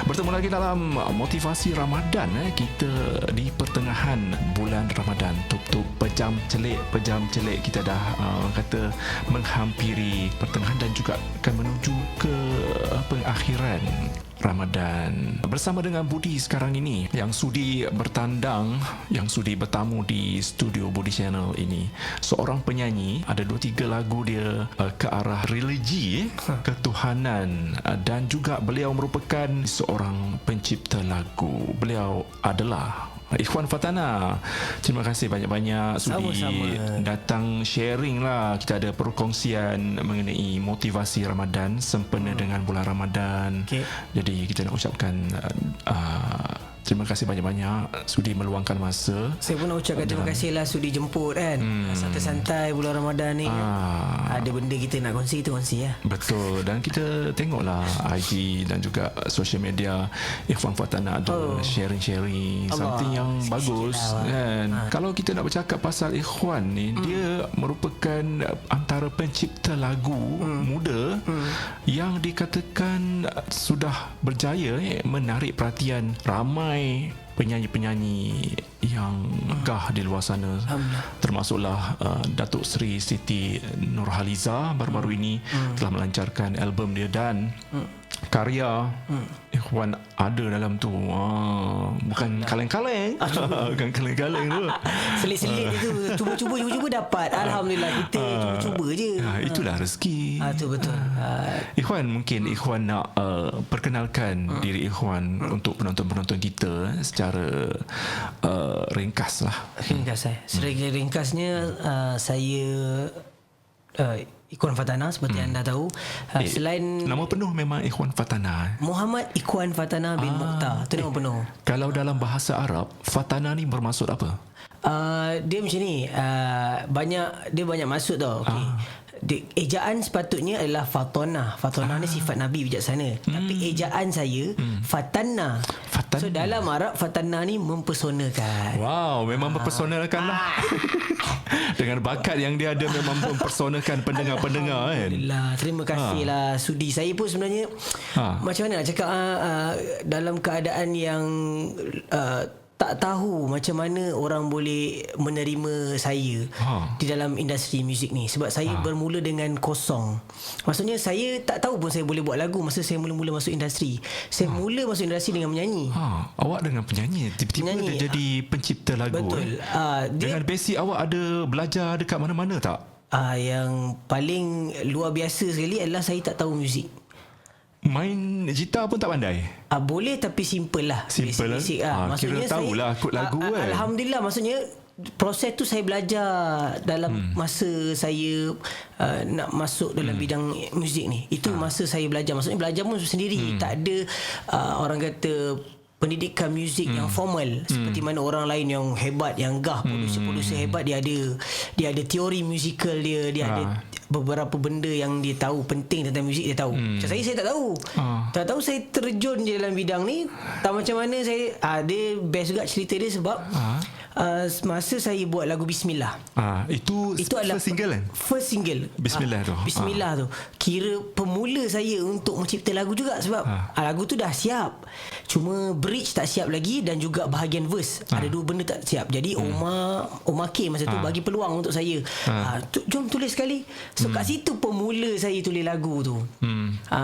Bertemu lagi dalam motivasi Ramadan. Kita di pertengahan bulan Ramadan. Tutup pejam celik kita dah kata menghampiri pertengahan dan juga akan menuju ke pengakhiran Ramadan. Bersama dengan Budi sekarang ini yang sudi bertandang, yang sudi bertamu di studio Budi Channel ini. Seorang penyanyi, ada 2-3 lagu dia ke arah religi, ketuhanan, dan juga beliau merupakan seorang pencipta lagu. Beliau adalah Ikhwan Fatana. Terima kasih banyak-banyak sudi datang sharing lah. Kita ada perkongsian mengenai motivasi Ramadan sempena dengan bulan Ramadan. Jadi kita nak ucapkan terima kasih banyak-banyak sudi meluangkan masa. Saya pun nak ucapkan terima kasih lah sudi jemput kan. Santai-santai bulan Ramadan ni kan. Ada benda kita nak kongsi, kita kongsi ya. Betul. Dan kita tengoklah IG dan juga social media Ikhwan Fatana ada sharing-sharing something yang bagus kan. Kalau kita nak bercakap pasal Ikhwan ni, dia merupakan antara pencipta lagu muda yang dikatakan sudah berjaya menarik perhatian ramai penyanyi-penyanyi yang gah di luar sana, termasuklah Datuk Seri Siti Nurhaliza baru-baru ini telah melancarkan album dia dan karya Ikhwan ada dalam tu. Bukan kaleng-kaleng. Bukan kaleng-kaleng tu. Selit-selit itu cuba-cuba dapat. Alhamdulillah kita cuba-cuba je. Itulah rezeki. Itu betul. Ikhwan, mungkin Ikhwan nak perkenalkan diri Ikhwan untuk penonton-penonton kita secara ringkas lah. Secara ringkasnya saya Ikhwan Fatana seperti anda tahu. Selain nama penuh memang Ikhwan Fatana. Muhammad Ikhwan Fatana bin Mokhtar. Itu nama penuh. Kalau dalam bahasa Arab, Fatana ni bermaksud apa? Dia macam ni. Dia banyak maksud tau. Ejaan sepatutnya adalah Fatana. Fatana ni sifat Nabi bijaksana. Tapi ejaan saya Fatana. So dalam Arab Fatana ni mempersonakan. Wow, memang mempersonakan lah. Dengan bakat yang dia ada memang mempersonakan pendengar-pendengar kan. Alhamdulillah. Terima kasih lah sudi. Saya pun sebenarnya macam mana nak cakap dalam keadaan yang tak tahu macam mana orang boleh menerima saya di dalam industri muzik ni. Sebab saya bermula dengan kosong. Maksudnya saya tak tahu pun saya boleh buat lagu masa saya mula-mula masuk industri. Saya mula masuk industri dengan menyanyi. Awak dengan penyanyi tiba-tiba dia jadi pencipta lagu. Betul. Dengan basic awak ada belajar dekat mana-mana tak? Yang paling luar biasa sekali adalah saya tak tahu muzik. Main gitar pun tak pandai? Boleh tapi simple lah. Simple basic, lah. Maksudnya kira tahulah kod lagu kan. Alhamdulillah, maksudnya proses tu saya belajar dalam masa saya nak masuk dalam bidang muzik ni. Itu masa saya belajar. Maksudnya belajar pun sendiri. Tak ada orang kata pendidikan muzik yang formal seperti mana orang lain yang hebat, yang gah, producer hebat, dia ada teori musikal dia ada beberapa benda yang dia tahu penting tentang muzik, dia tahu. Macam saya tak tahu. Tak tahu saya terjun je dalam bidang ni. Tak macam mana saya dia best juga cerita dia sebab masa saya buat lagu Bismillah. Itu adalah first single kan? First single. Bismillah tu. Bismillah tu. Kira pemula saya untuk mencipta lagu juga sebab lagu tu dah siap. Cuma bridge tak siap lagi dan juga bahagian verse. Ada dua benda tak siap. Jadi Omar K masa tu bagi peluang untuk saya. Jom tulis sekali. So kat situ pemula saya tulis lagu tu.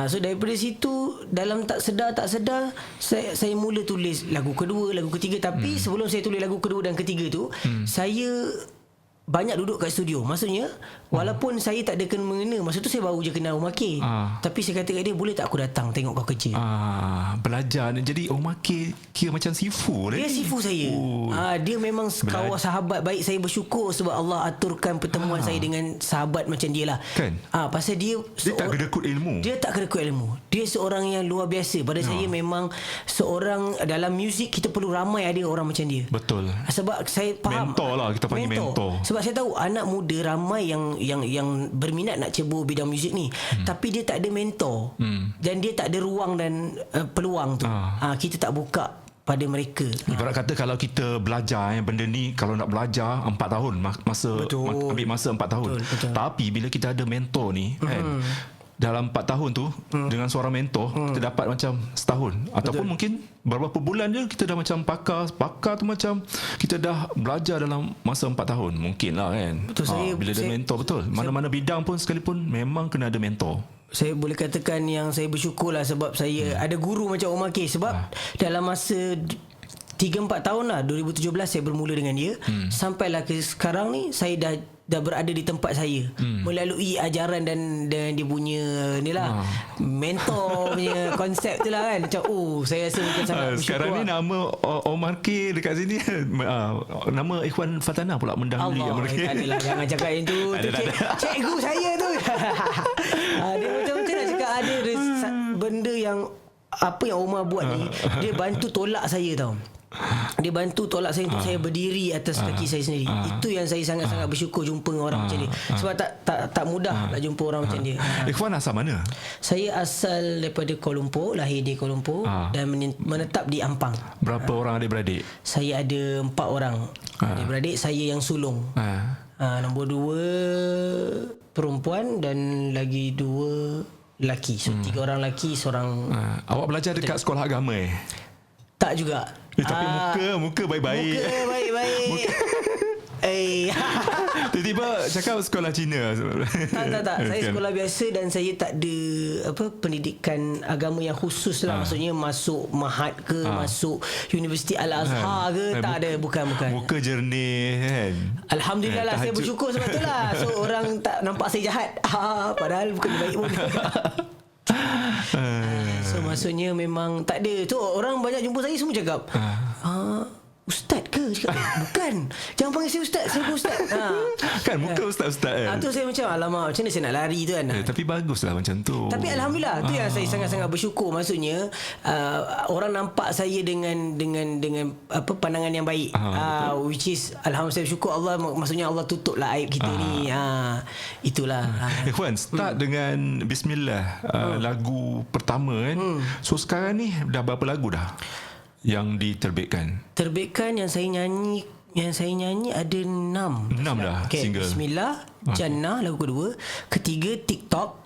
So daripada situ dalam tak sedar saya mula tulis lagu kedua, lagu ketiga. Tapi sebelum saya tulis lagu kedua dan ketiga tu, saya banyak duduk kat studio. Maksudnya walaupun saya tak ada kena-mengena, masa tu saya baru je kenal Omar K. Tapi saya kata kat dia, boleh tak aku datang tengok kau kerja? Belajar. Jadi Omar K kira macam sifu dia sifu saya. Dia memang kawan sahabat baik. Saya bersyukur sebab Allah aturkan pertemuan saya dengan sahabat macam dia lah kan? Pasal dia tak kedekut ilmu. Dia tak kedekut ilmu. Dia seorang yang luar biasa. Pada saya memang seorang dalam muzik kita perlu ramai ada orang macam dia. Betul. Sebab saya faham, mentor lah, kita panggil mentor. Sebab saya tahu anak muda ramai yang berminat nak cebur bidang muzik ni, tapi dia tak ada mentor, dan dia tak ada ruang dan peluang tu. Kita tak buka pada mereka. Ibarat kata kalau kita belajar benda ni, kalau nak belajar 4 tahun ambil masa 4 tahun. Betul. Tapi bila kita ada mentor ni kan, dalam 4 tahun tu dengan seorang mentor kita dapat macam setahun ataupun mungkin beberapa bulan je kita dah macam pakar tu macam kita dah belajar dalam masa 4 tahun mungkin lah kan. Betul, bila ada mentor betul mana-mana bidang pun sekalipun memang kena ada mentor. Saya boleh katakan yang saya bersyukur lah sebab saya ada guru macam Omar K. Sebab dalam masa 3-4 tahun lah 2017 saya bermula dengan dia sampailah ke sekarang ni saya dah berada di tempat saya melalui ajaran dan dia punya ni lah mentor punya konsep tu lah kan. Macam saya rasa mungkin sangat bersyukur sekarang ni nama Omar K dekat sini nama Ikhwan Fatana pula mendahului Allah, adalah, jangan cakap yang tu cikgu saya tu. Dia macam-macam nak cakap ada benda yang apa yang Omar buat ni dia bantu tolak saya tau. Dia bantu tolak saya untuk saya berdiri atas kaki saya sendiri. Itu yang saya sangat-sangat bersyukur jumpa dengan orang macam dia. Sebab tak mudah nak jumpa orang macam dia. Ikhwan asal mana? Saya asal daripada Kuala Lumpur, lahir di Kuala Lumpur dan menetap di Ampang. Berapa orang adik-beradik? Saya ada 4 orang adik-beradik. Saya yang sulung. Nombor 2 perempuan dan lagi 2 lelaki. So 3 orang lelaki, seorang. Awak belajar dekat sekolah agama Tak juga. Tapi muka baik-baik. Muka baik-baik. Tiba-tiba cakap sekolah Cina. Tak. Saya sekolah biasa dan saya tak ada pendidikan agama yang khusus lah. Maksudnya masuk Mahat ke, masuk Universiti Al-Azhar ke, tak ada, bukan. Muka jernih kan. Alhamdulillah lah, saya bersyukur sebab tu lah. So orang tak nampak saya jahat. Padahal bukan baik pun. So maksudnya memang tak ada. Tu orang banyak jumpa saya semua cakap ustaz ke? Cakap, bukan. Jangan panggil saya ustaz. Saya bukan ustaz. Kan muka ustaz-ustaz kan. Tu saya macam alamak, macam mana saya nak lari tu kan. Tapi baguslah macam tu. Tapi alhamdulillah tu yang saya sangat-sangat bersyukur. Maksudnya orang nampak saya dengan apa pandangan yang baik. Which is alhamdulillah saya bersyukur Allah. Maksudnya Allah tutuplah aib kita ni. Itulah. Ikhwan start dengan bismillah lagu pertama kan. So sekarang ni dah berapa lagu dah yang diterbitkan? Terbitkan yang saya nyanyi ada 6 dah single. Bismillah, Jannah lagu kedua, ketiga TikTok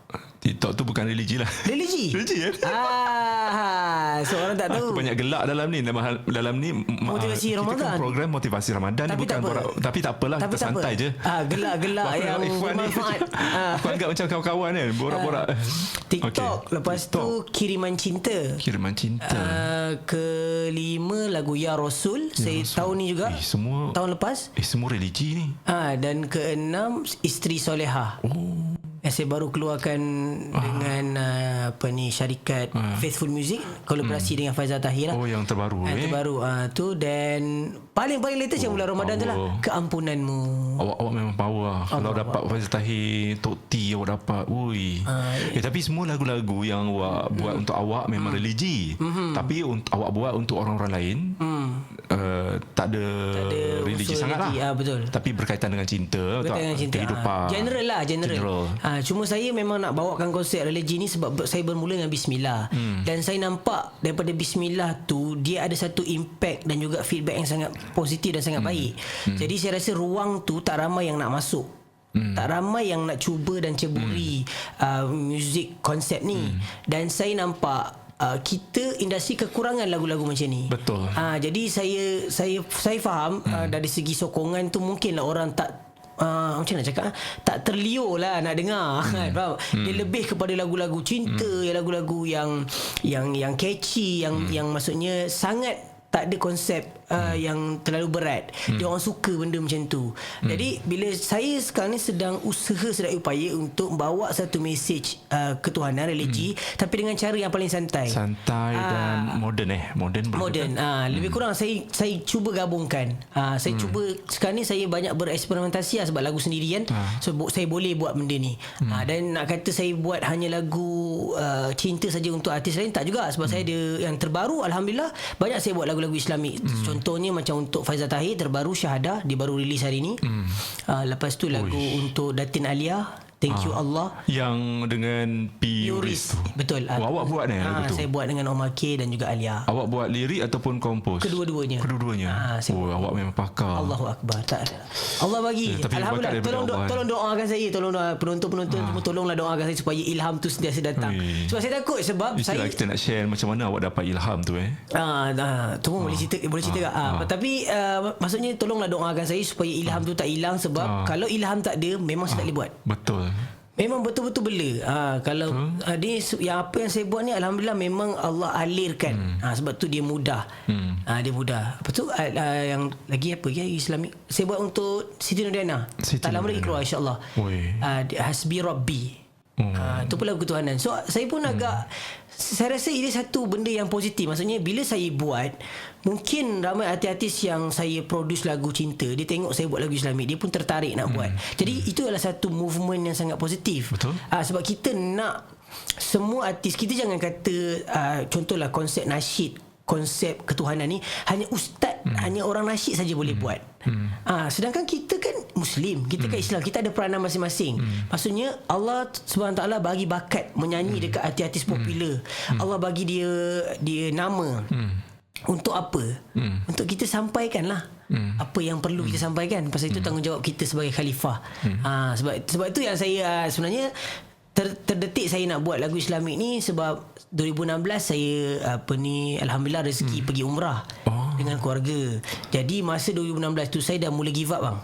tu bukan religi lah. Religi kan? So orang tak tahu. Aku banyak gelak dalam ni. Motivasi Ramadan. Program motivasi Ramadan. Tapi bukan tapi tak apalah, tapi kita santai je. Gelak-gelak yang bermanfaat. Aku anggap macam kawan-kawan kan, borak-borak. TikTok. Lepas tu Kiriman Cinta. Kelima lagu Ya Rasul. Saya tahun ni juga. Tahun lepas. Semua religi ni. Dan keenam Isteri Solehah. Saya baru keluarkan dengan syarikat Faithful Music, kolaborasi dengan Faizal Tahir lah. Yang terbaru terbaru tu. Dan paling latest yang bulan Ramadan tu lah, Keampunanmu. Awak memang power lah. Kalau dapat Faizal Tahir, Tok T awak dapat. Tapi semua lagu-lagu yang awak buat untuk awak memang religi. Tapi awak buat untuk orang-orang lain tak ada religi sangat lah. Betul. Tapi berkaitan dengan cinta, kehidupan. General. Cuma saya memang nak bawakan konsep religi ni sebab saya bermula dengan Bismillah. Dan saya nampak daripada Bismillah tu dia ada satu impact dan juga feedback yang sangat positif dan sangat baik. Jadi saya rasa ruang tu tak ramai yang nak masuk. Tak ramai yang nak cuba dan ceburi music konsep ni. Dan saya nampak kita industri kekurangan lagu-lagu macam ni. Betul. Jadi saya faham dari segi sokongan tu mungkinlah orang tak macam nak cakap, tak terliur lah nak dengar. Faham? Dia lebih kepada lagu-lagu cinta, lagu-lagu yang catchy, yang maksudnya sangat tak ada konsep yang terlalu berat. Dia orang suka benda macam tu. Jadi bila saya sekarang ni sedang usaha sedang upaya untuk bawa satu mesej ketuhanan religi, tapi dengan cara yang paling santai dan moden. Lebih kurang saya cuba gabungkan. Saya cuba sekarang ni saya banyak bereksperimentasi sebab lagu sendirian. So saya boleh buat benda ni. Dan nak kata saya buat hanya lagu cinta saja untuk artis lain, tak juga. Sebab saya ada yang terbaru, alhamdulillah banyak saya buat lagu-lagu Islamik. Contohnya macam untuk Faizal Tahir terbaru Syahadah, dia baru rilis hari ni. Lepas tu lagu untuk Datin Alia Thank You Allah. Yang dengan Puris tu. Betul. Awak buat lagu tu? Saya buat dengan Omar K dan juga Alia. Awak buat lirik ataupun kompos? Kedua-duanya. Awak memang pakar. Allahu Akbar. Tak ada. Allah bagi. Tapi Alhamdulillah. Tolong doakan saya. Tolong penonton-penonton semua tolonglah doakan saya supaya ilham tu sentiasa datang. Sebab saya takut Mestilah kita nak share macam mana awak dapat ilham tu tu pun boleh cerita tak? Tapi maksudnya tolonglah doakan saya supaya ilham tu tak hilang, sebab kalau ilham tak ada memang saya tak boleh buat. Betul. Memang betul-betul bela. Kalau dia yang apa yang saya buat ni, alhamdulillah memang Allah alirkan. Sebab tu dia mudah. Dia mudah. Apa tu yang lagi apa ya Islamik? Saya buat untuk Siti Nurdiana. Tak lama lagi keluar insya-Allah. Hasbi Rabbi. Itu pun lagu ketuhanan. So saya pun agak, saya rasa ini satu benda yang positif. Maksudnya bila saya buat, mungkin ramai artis-artis yang saya produce lagu cinta, dia tengok saya buat lagu Islamik, dia pun tertarik nak buat. Jadi itu adalah satu movement yang sangat positif. Betul. Sebab kita nak semua artis, kita jangan kata contohlah konsep nasyid, konsep ketuhanan ni hanya ustaz, hanya orang nasyid saja boleh buat. Sedangkan kita kan Muslim, kita kan Islam, kita ada peranan masing-masing. Maksudnya Allah SWT bagi bakat menyanyi dekat artis-artis popular. Allah bagi dia nama. Untuk apa? Untuk kita sampaikan lah apa yang perlu kita sampaikan. Pasal itu tanggungjawab kita sebagai khalifah. Sebab itu yang saya sebenarnya terdetik saya nak buat lagu Islamik ni, sebab 2016 saya alhamdulillah rezeki pergi umrah dengan keluarga. Jadi masa 2016 tu saya dah mula give up bang.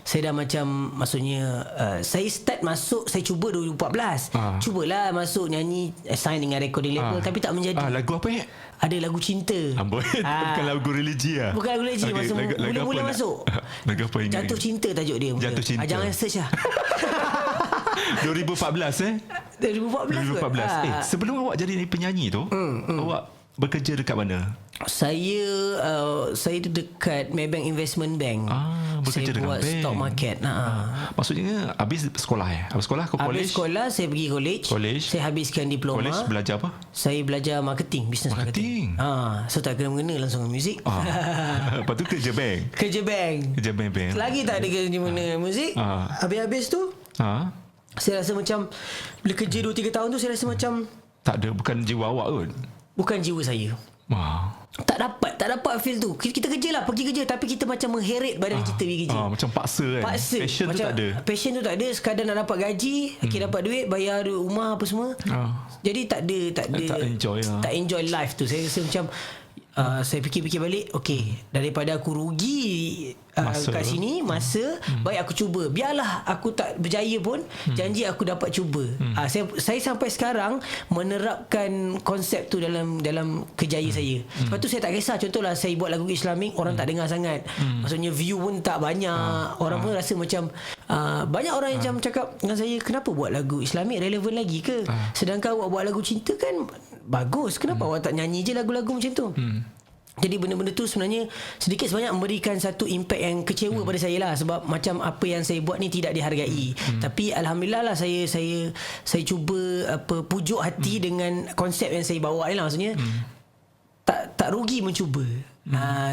Saya dah macam, maksudnya saya start masuk, saya cuba 2014. Cubalah masuk nyanyi, sign dengan recording label, tapi tak menjadi. Lagu apa Ada lagu cinta. Bukan lagu religi lah. Bukan lagu religi. Masa mula-mula masuk. Lagu apa ingat? Jatuh cinta tajuk dia. Jatuh cinta. Jangan search lah. 2014 2014 sebelum awak jadi penyanyi tu, awak bekerja dekat mana? Saya dekat Maybank Investment Bank. Bekerja saya buat bank. stock market. Maksudnya habis sekolah Habis sekolah ke college? Habis sekolah saya pergi college. Saya habiskan diploma. College belajar apa? Saya belajar marketing, business marketing. So tak kena-mengena langsung dengan muzik. Lepas tu kerja bank. Kerja bank. Lagi tak ada kena dengan muzik. Habis-habis tu saya rasa macam bila kerja 2-3 tahun tu, saya rasa macam tak ada, bukan jiwa awak kot. Bukan jiwa saya. Tak dapat feel tu. Kita kerja lah, pergi kerja, tapi kita macam mengheret badan kita pergi kerja. Macam paksa kan. Passion macam, tu tak ada. Passion tu tak ada. Sekadar nak dapat gaji, dapat duit, bayar rumah apa semua. Jadi tak enjoy lah. Tak enjoy life tu. Saya rasa macam saya fikir-fikir balik, daripada aku rugi kat sini masa, baik aku cuba. Biarlah aku tak berjaya pun, janji aku dapat cuba. Saya sampai sekarang menerapkan konsep tu dalam kerjaya saya. Sebab tu saya tak kisah, contohlah saya buat lagu Islamik, orang tak dengar sangat, maksudnya view pun tak banyak. Orang pun rasa macam banyak orang yang cakap dengan saya, kenapa buat lagu Islamik, relevan lagi ke? Sedangkan awak buat lagu cinta kan bagus, kenapa awak tak nyanyi je lagu-lagu macam tu? Jadi benda-benda tu sebenarnya sedikit sebanyak memberikan satu impact yang kecewa pada saya lah, sebab macam apa yang saya buat ni tidak dihargai. Tapi alhamdulillah lah saya cuba pujuk hati dengan konsep yang saya bawa ni lah. Maksudnya tak rugi mencuba.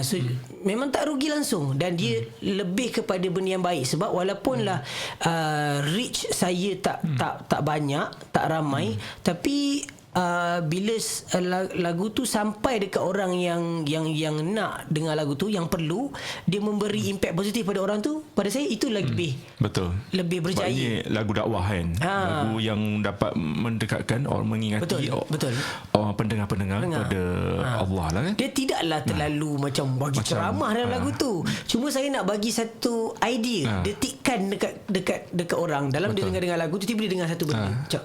So memang tak rugi langsung, dan dia lebih kepada benda yang baik. Sebab walaupun lah reach saya tak banyak, tak ramai, tapi bila lagu tu sampai dekat orang yang nak dengar lagu tu, yang perlu, dia memberi impact positif pada orang tu, pada saya itu lebih betul, lebih berjaya. Sebab ini lagu dakwah kan, lagu yang dapat mendekatkan orang, mengingati betul. pendengar-pendengar kepada Allah lah kan. Dia tidaklah terlalu macam bagi ceramah dalam lagu tu. Cuma saya nak bagi satu idea, detikkan dekat orang dalam dia dengar lagu tu, tiba-tiba dia dengar satu benda, macam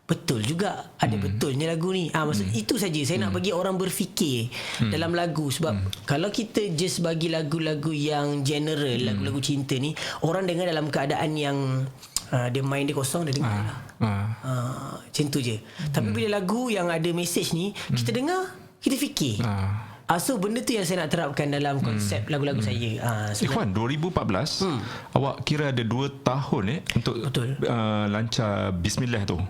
betul juga, ada betulnya lagu ni. Maksud itu saja saya nak bagi orang berfikir dalam lagu. Sebab kalau kita just bagi lagu-lagu yang general, lagu-lagu cinta ni, orang dengar dalam keadaan yang dia mind dia kosong, dia dengar lah. Macam tu je. Tapi bila lagu yang ada message ni, kita dengar, kita fikir. So benda tu yang saya nak terapkan dalam konsep lagu-lagu saya. Ikhwan, 2014 awak kira ada 2 tahun untuk lancar Bismillah tu.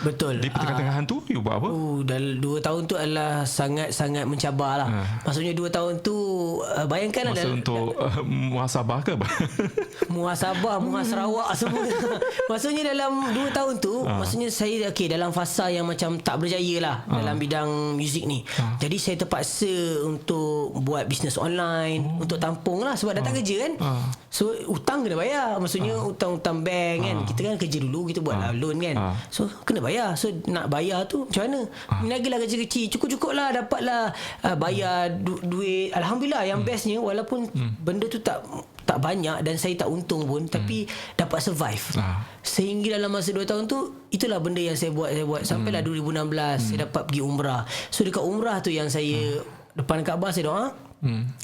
Betul. Di pertengahan tu you buat apa? Dalam 2 tahun tu adalah sangat-sangat mencabar lah. Maksudnya 2 tahun tu bayangkan Masa untuk muhasabah ke apa? muhasabah, muhasrawak semua. Maksudnya dalam 2 tahun tu maksudnya saya dalam fasa yang macam tak berjaya lah dalam bidang muzik ni. Jadi saya terpaksa untuk buat bisnes online untuk tampung lah sebab datang kerja kan. So hutang kena bayar. Maksudnya hutang-hutang bank kan. Kita kan kerja dulu, kita buat loan kan. So kena bayar. So nak bayar tu macam mana? Meniagalah kerja kecil, cukup-cukup lah dapatlah bayar duit. Alhamdulillah yang bestnya walaupun benda tu tak banyak dan saya tak untung pun, tapi dapat survive. Sehingga dalam masa 2 tahun tu itulah benda yang saya buat sampailah 2016 saya dapat pergi umrah. So dekat umrah tu yang saya depan Kaabah saya doa,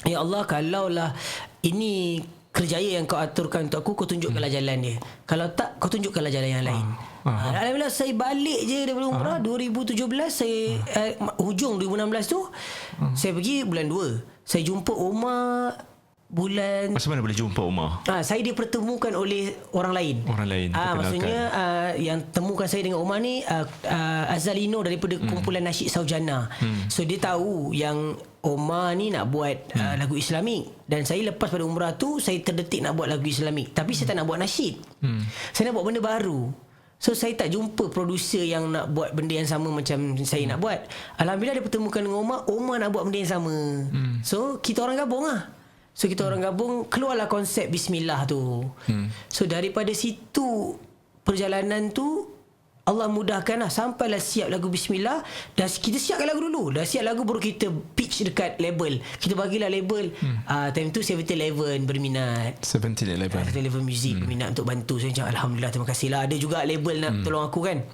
ya Allah, kalaulah ini kerjaya yang kau aturkan untuk aku, kau tunjukkanlah jalan dia. Kalau tak, kau tunjukkanlah jalan yang lain. Alhamdulillah saya balik je daripada umrah 2017 saya hujung 2016 tu saya pergi bulan 2. Saya jumpa Omar bulan. Macam mana boleh jumpa Omar? Saya dipertemukan oleh orang lain. Orang lain. Maksudnya yang temukan saya dengan Omar ni Azalino daripada kumpulan Nasyid Saujana. So dia tahu yang Omar ni nak buat lagu Islamik. Dan saya lepas pada umrah tu saya terdetik nak buat lagu Islamik. Tapi saya tak nak buat nasyid. Saya nak buat benda baru. So saya tak jumpa produser yang nak buat benda yang sama macam saya nak buat. Alhamdulillah dia pertemukan dengan Omar nak buat benda yang sama. So kita orang gabung lah. So kita orang gabung, keluarlah konsep Bismillah tu. So daripada situ perjalanan tu Allah mudahkan lah, sampailah siap lagu Bismillah. Dah kita siapkan lagu dulu. Dah siap lagu baru kita pitch dekat label. Kita bagilah label. Time tu 7-Eleven berminat. 7-Eleven Music berminat untuk bantu. Saya macam alhamdulillah, terima kasih lah. Ada juga label nak tolong aku kan.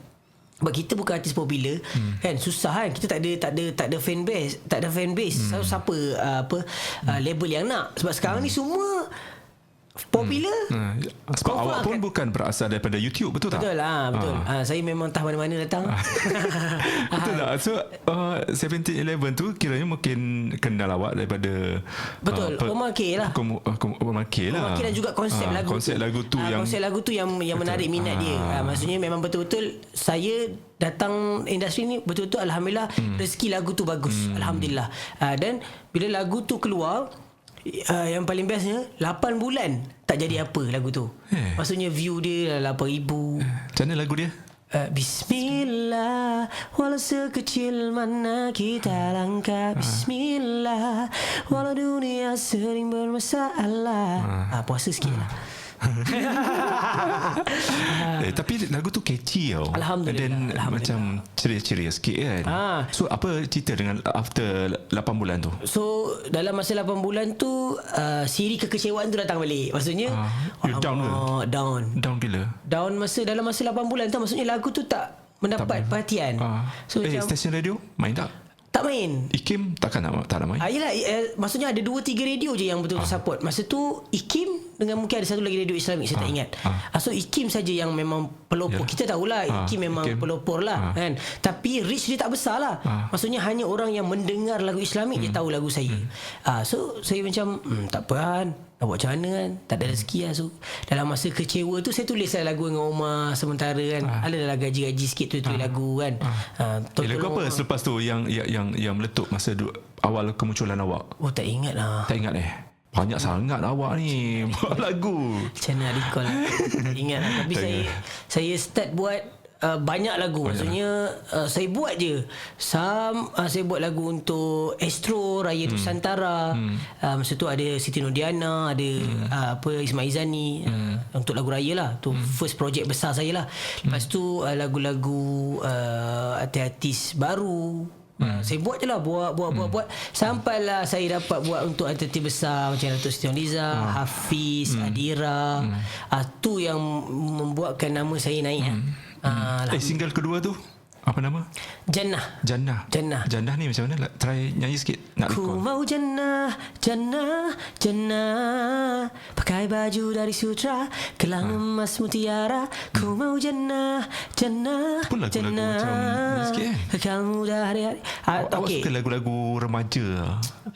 Sebab kita bukan artis popular kan, susah kan, kita tak ada fan base, so, siapa label yang nak, sebab sekarang ni semua popular. Sebab awak pun bukan berasal daripada YouTube, betul tak? Betul lah, betul. Saya memang entah mana-mana datang. Betul tak? So 7-Eleven tu kiranya mungkin kenal awak daripada betul. Omar K lah. Omar K lah. Omar K dan juga konsep lagu tu yang konsep lagu tu yang menarik minat dia. Maksudnya memang betul-betul saya datang industri ni betul-betul alhamdulillah rezeki lagu tu bagus. Alhamdulillah. Dan bila lagu tu keluar, yang paling bestnya 8 bulan tak jadi apa lagu tu. Maksudnya view dia 8,000. Macam mana lagu dia? Bismillah, walau sekecil mana kita langkah. Bismillah, walau dunia sering bermasalah. Puasa sikit lah. Tapi lagu tu catchy tau. Alhamdulillah. Dan macam ceria-ceria sikit kan. So apa cerita dengan after 8 bulan tu? So dalam masa 8 bulan tu siri kekecewaan tu datang balik. Maksudnya down ke? Down gila. Down dalam masa 8 bulan tu. Maksudnya lagu tu tak mendapat perhatian. So macam stesen radio main tak? Tak main. IKIM tak nak main? Yelah, maksudnya ada 2-3 radio je yang betul-betul support. Masa tu IKIM dengan mungkin ada satu lagi radio Islamik, saya tak ingat. So IKIM saja yang memang pelopor. Kita tahulah IKIM memang pelopor lah kan. Tapi reach dia tak besar lah. Maksudnya hanya orang yang mendengar lagu Islamik dia tahu lagu saya. So saya macam tak apa kan, nak buat macam mana kan, tak ada rezeki lah. So dalam masa kecewa tu saya tulislah lagu dengan Omar sementara kan. Ada dalam gaji-gaji sikit tu tulis lagu kan. Lagu apa selepas tu yang meletup masa awal kemunculan awak? Tak ingat lah. Tak ingat banyak sangat awak ni buat lagu. Macam mana recall tak ingat lah. Tapi saya start buat banyak lagu. Maksudnya saya buat je saya buat lagu untuk Astro Raya Nusantara. Masa tu ada Siti Nurdiana, ada Ismail Izani untuk lagu raya lah. Tu first project besar saya lah. Lepas tu lagu-lagu artis baru saya buat je lah, buat sampailah saya dapat buat untuk artis besar macam Datuk Siti Nurhaliza, Hafiz, Adira. Tu yang membuatkan nama saya naik. Single kedua tu apa nama? Jannah ni macam mana? Try nyanyi sikit. Nak Ku record. mau jannah, jannah, jannah, pakai baju dari sutra, gelang emas mutiara. Ku mau jannah, jannah, Pun lagu-lagu jannah, macam ni sikit kan? kekal muda hari-hari. Awak suka lagu-lagu remaja?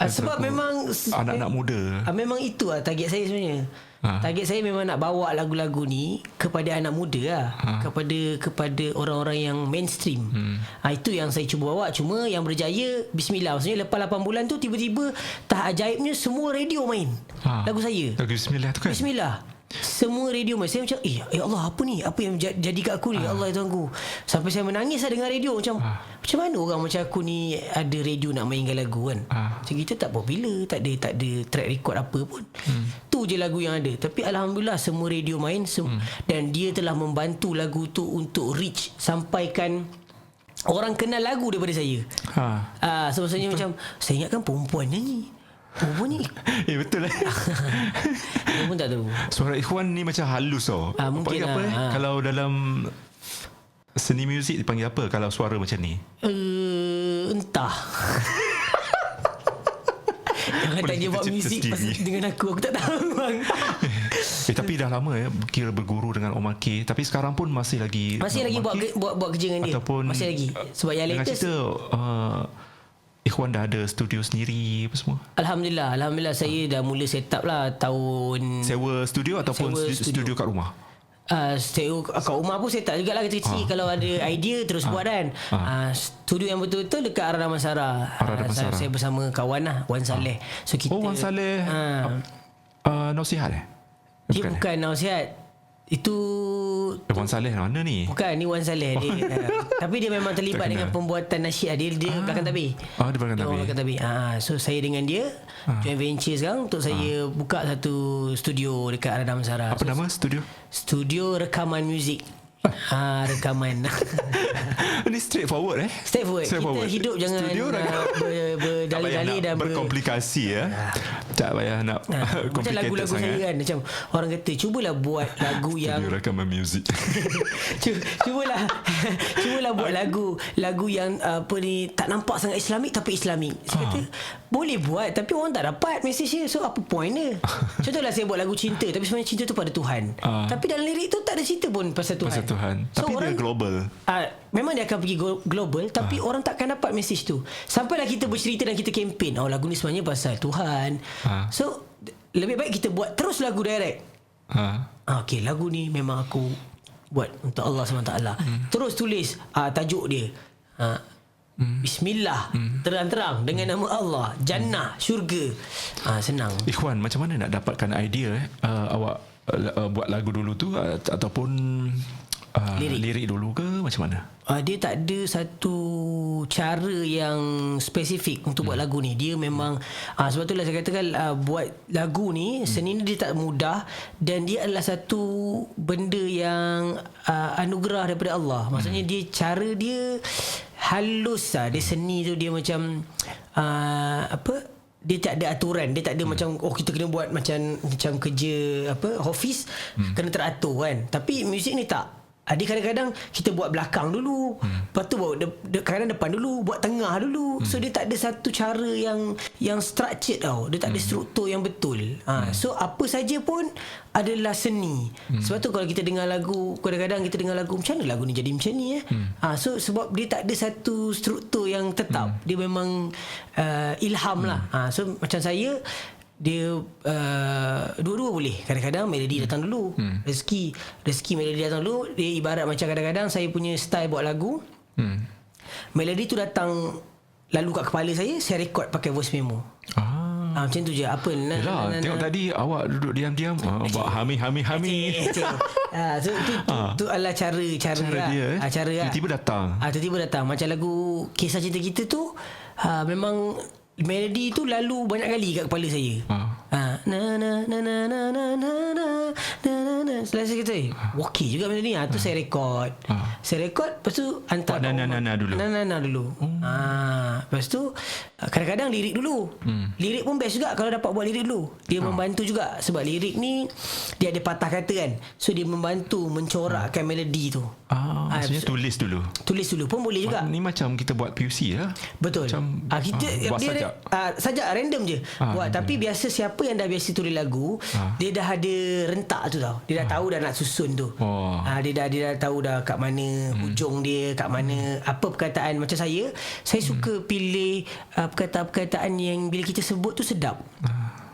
Sebab memang anak-anak muda. Memang itu lah target saya sebenarnya. Target saya memang nak bawa lagu-lagu ni kepada anak muda lah. Kepada orang-orang yang mainstream. Itu yang saya cuba bawa. Cuma yang berjaya, bismillah. Maksudnya lepas 8 bulan tu tiba-tiba tak ajaibnya semua radio main lagu saya. Lagu Bismillah tu kan? Bismillah. Semua radio main. Saya macam ya Allah, apa ni? Apa yang jadi kat aku ni? Ya Allah, ya Tuhanku. Sampai saya menangis lah dengar radio. Macam mana orang macam aku ni ada radio nak mainkan lagu kan? Macam kita tak popular, tak ada track record apa pun. Tu je lagu yang ada. Tapi Alhamdulillah semua radio main. Dan dia telah membantu lagu tu untuk reach, sampaikan orang kenal lagu daripada saya. So maksudnya macam saya ingatkan perempuan nyanyi. Perempuan ni betul lah. Saya pun tak tahu. Suara Ikhwan ni macam halus tau. Mungkin apa kalau dalam seni muzik dipanggil apa kalau suara macam ni? Entah. Jangan tanya buat muzik dengan aku tak tahu bang. Tapi dah lama kira berguru dengan Omar K. Tapi sekarang pun masih lagi buat kerja dengan dia. Ataupun masih lagi. Sebab yang latest Ikhwan dah ada studio sendiri apa semua? Alhamdulillah saya dah mula set up lah tahun. Sewa studio ataupun studio kat rumah? Sewa kat rumah pun set up jugalah kecil-kecil. Kalau ada idea terus buat kan. Studio yang betul-betul dekat Arah Damansara. Saya bersama kawan lah, Wan Saleh. So kita Wan Saleh Nasihat Dia bukan Nasihat. Itu Wan Saleh mana ni? Bukan, ni Wan Saleh dia. Tapi dia memang terlibat dengan pembuatan nasyid. Dia belakang tabir. Dia belakang tabir. So saya dengan dia joint venture sekarang untuk saya buka satu studio dekat Arah Damansara. Apa nama studio? Studio rekaman muzik. Rekaman. Ini straightforward Straightforward. Kita hidup jangan berdalih-dalih dan berkomplikasi tak payah nak macam lagu-lagu sangat. saya kan, macam orang kata cubalah buat lagu yang studio rekaman muzik. cubalah buat lagu yang apa ni tak nampak sangat Islamik tapi Islamik. Saya kata boleh buat tapi orang tak dapat mesej dia. So apa point dia? Contohlah saya buat lagu cinta tapi sebenarnya cinta tu pada Tuhan. Tapi dalam lirik tu tak ada cerita pun pasal Tuhan. So tapi dia global. Memang dia akan pergi global tapi orang takkan dapat mesej tu. Sampailah kita bercerita dan kita kempen lagu ni sebenarnya pasal Tuhan. So lebih baik kita buat terus lagu direct. Okay, lagu ni memang aku buat untuk Allah SWT. Terus tulis tajuk dia. Bismillah, terang-terang dengan nama Allah, jannah, syurga. Senang. Ikhwan, macam mana nak dapatkan idea awak buat lagu dulu tu ataupun lirik dulu ke macam mana? Dia tak ada satu cara yang spesifik untuk buat lagu ni. Dia memang sebab itulah saya katakan buat lagu ni seni ni dia tak mudah dan dia adalah satu benda yang anugerah daripada Allah. Maksudnya dia cara dia halus lah. Dia seni tu dia macam dia tak ada aturan. Dia tak ada macam kita kena buat macam kerja office kena teratur kan. Tapi muzik ni tak. Dia kadang-kadang kita buat belakang dulu, lepas tu kadang-kadang depan dulu, buat tengah dulu. So dia tak ada satu cara yang structured tau. Dia tak ada struktur yang betul. So apa saja pun adalah seni. Sebab tu kalau kita dengar lagu, kadang-kadang kita dengar lagu macam mana lagu ni jadi macam ni so sebab dia tak ada satu struktur yang tetap. Dia memang ilham lah. So macam saya dia dua-dua boleh. Kadang-kadang melodi datang dulu, rezeki melodi datang dulu. Dia ibarat macam kadang-kadang saya punya style buat lagu, melodi tu datang lalu kat kepala saya rekod pakai voice memo. Macam tu je. Tengok tadi awak duduk diam-diam buat hami. So tu adalah cara dia tiba-tiba datang. Tiba-tiba datang. Macam lagu Kisah Cinta Kita tu memang melodi tu lalu banyak kali kat kepala saya. Na na na na na na na na na. Selesai kata okey juga melodi tu saya rekod. Saya rekod lepas tu hantar na dulu. Lepas tu kadang-kadang lirik dulu. Lirik pun best juga kalau dapat buat lirik dulu. Dia membantu juga sebab lirik ni dia ada patah kata kan. So dia membantu mencorakkan melodi tu. Maksudnya tulis dulu pun boleh juga. Ni macam kita buat PUC lah. Betul. Kita dia sajak random je buat. Tapi biasa siapa yang dah biasa tulis lagu, dia dah ada rentak tu tau. Dia dah tahu dah nak susun tu. Dia dah tahu dah kat mana hujung dia, kat mana apa perkataan. Macam saya suka pilih perkataan-perkataan yang bila kita sebut tu sedap.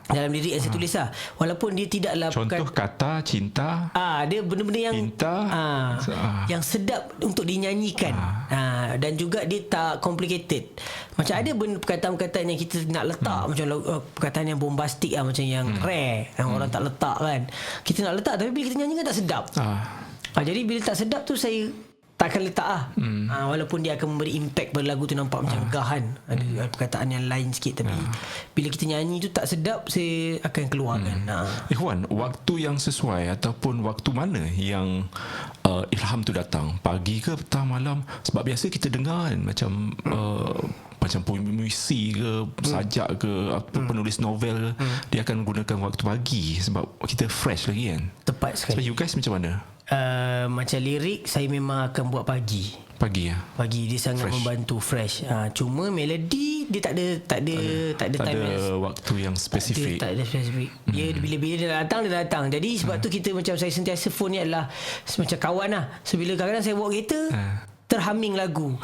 dalam lirik yang saya tulis lah. Walaupun dia tidaklah Contoh kata cinta, dia benda-benda yang pinta, yang sedap untuk dinyanyikan. Dan juga dia tak complicated. Macam ada perkataan-perkataan yang kita nak letak, macam perkataan yang bombastik lah, macam yang rare, yang orang tak letak kan. Kita nak letak, tapi bila kita nyanyikan tak sedap. Jadi bila tak sedap tu saya takkan letak lah. Walaupun dia akan memberi impact pada lagu tu, nampak macam gahan, ada perkataan yang lain sikit, tapi bila kita nyanyi tu tak sedap, saya akan keluarkan. Ikhwan, waktu yang sesuai ataupun waktu mana yang ilham tu datang? Pagi ke petang, malam? Sebab biasa kita dengar kan, macam puisi ke, sajak ke, penulis novel ke, dia akan gunakan waktu pagi sebab kita fresh lagi kan. Tepat sekali. So you guys macam mana? Macam lirik saya memang akan buat pagi. Pagi ya. Pagi dia sangat membantu, fresh. Cuma melodi dia tak ada time waktu yang spesifik. Tak ada spesifik. Dia bila dia datang. Jadi sebab tu kita, macam saya sentiasa phone ni adalah macam kawan lah. So bila kadang-kadang saya bawa kereta, terhumming lagu.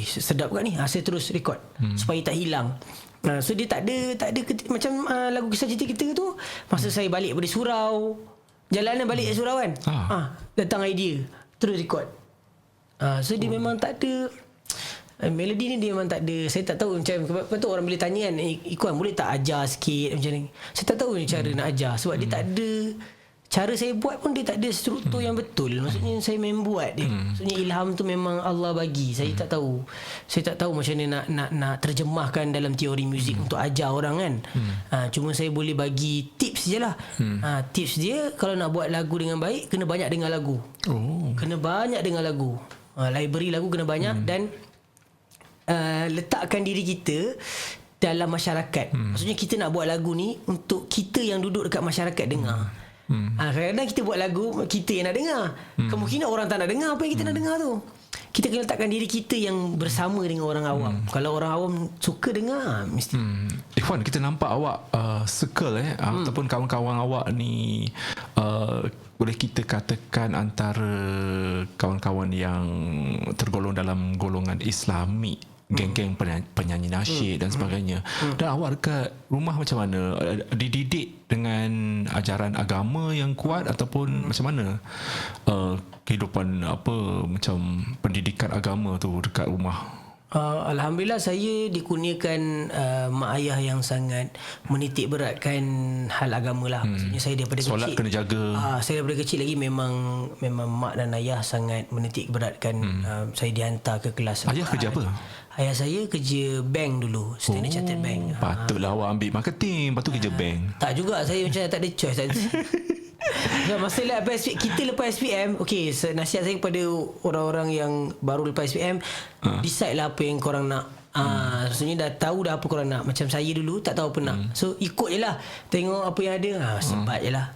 Sedap kat ni. Saya terus record supaya tak hilang. So dia tak ada macam lagu kisah cerita kita tu, masa saya balik dari surau, jalanan balik dari surau kan, datang idea, terus record. So dia memang tak ada melodi ni, dia memang tak ada. Saya tak tahu macam, lepas tu orang bila tanya kan, Ikuan boleh tak ajar sikit macam ni, saya tak tahu cara nak ajar. Sebab dia tak ada, cara saya buat pun dia tak ada struktur yang betul. Maksudnya saya main buat dia. Maksudnya ilham tu memang Allah bagi. Saya tak tahu macam mana nak terjemahkan dalam teori muzik untuk ajar orang kan. Cuma saya boleh bagi tips je lah. Tips dia, kalau nak buat lagu dengan baik, kena banyak dengar lagu. Kena banyak dengar lagu. Library lagu kena banyak. Dan letakkan diri kita dalam masyarakat. Maksudnya kita nak buat lagu ni untuk kita yang duduk dekat masyarakat dengar. Kadang-kadang kita buat lagu, kita yang nak dengar. Kemungkinan orang tak nak dengar apa yang kita nak dengar tu. Kita kena letakkan diri kita yang bersama dengan orang awam. Kalau orang awam suka dengar, mesti. Ikhwan, kita nampak awak circle ataupun kawan-kawan awak ni, boleh kita katakan antara kawan-kawan yang tergolong dalam golongan Islami, geng-geng penyanyi nasyid dan sebagainya. Dan awak dekat rumah macam mana? Dididik dengan ajaran agama yang kuat ataupun macam mana kehidupan macam pendidikan agama tu dekat rumah? Alhamdulillah saya dikurniakan mak ayah yang sangat menitik beratkan hal agama lah. Maksudnya saya daripada solat kecil, kena jaga. Saya daripada kecil lagi memang mak dan ayah sangat menitik beratkan. Saya dihantar ke kelas. Ayah kerja apa? Ayah saya kerja bank dulu, Standard Chartered Bank. Patutlah awak ambil marketing, lepas tu kerja bank. Tak juga, saya macam tak ada choice. Masa kita lepas SPM, okey, nasihat saya kepada orang-orang yang baru lepas SPM, decide lah apa yang korang nak. Maksudnya dah tahu dah apa korang nak. Macam saya dulu tak tahu apa nak, so ikut je lah, tengok apa yang ada, sebat je lah.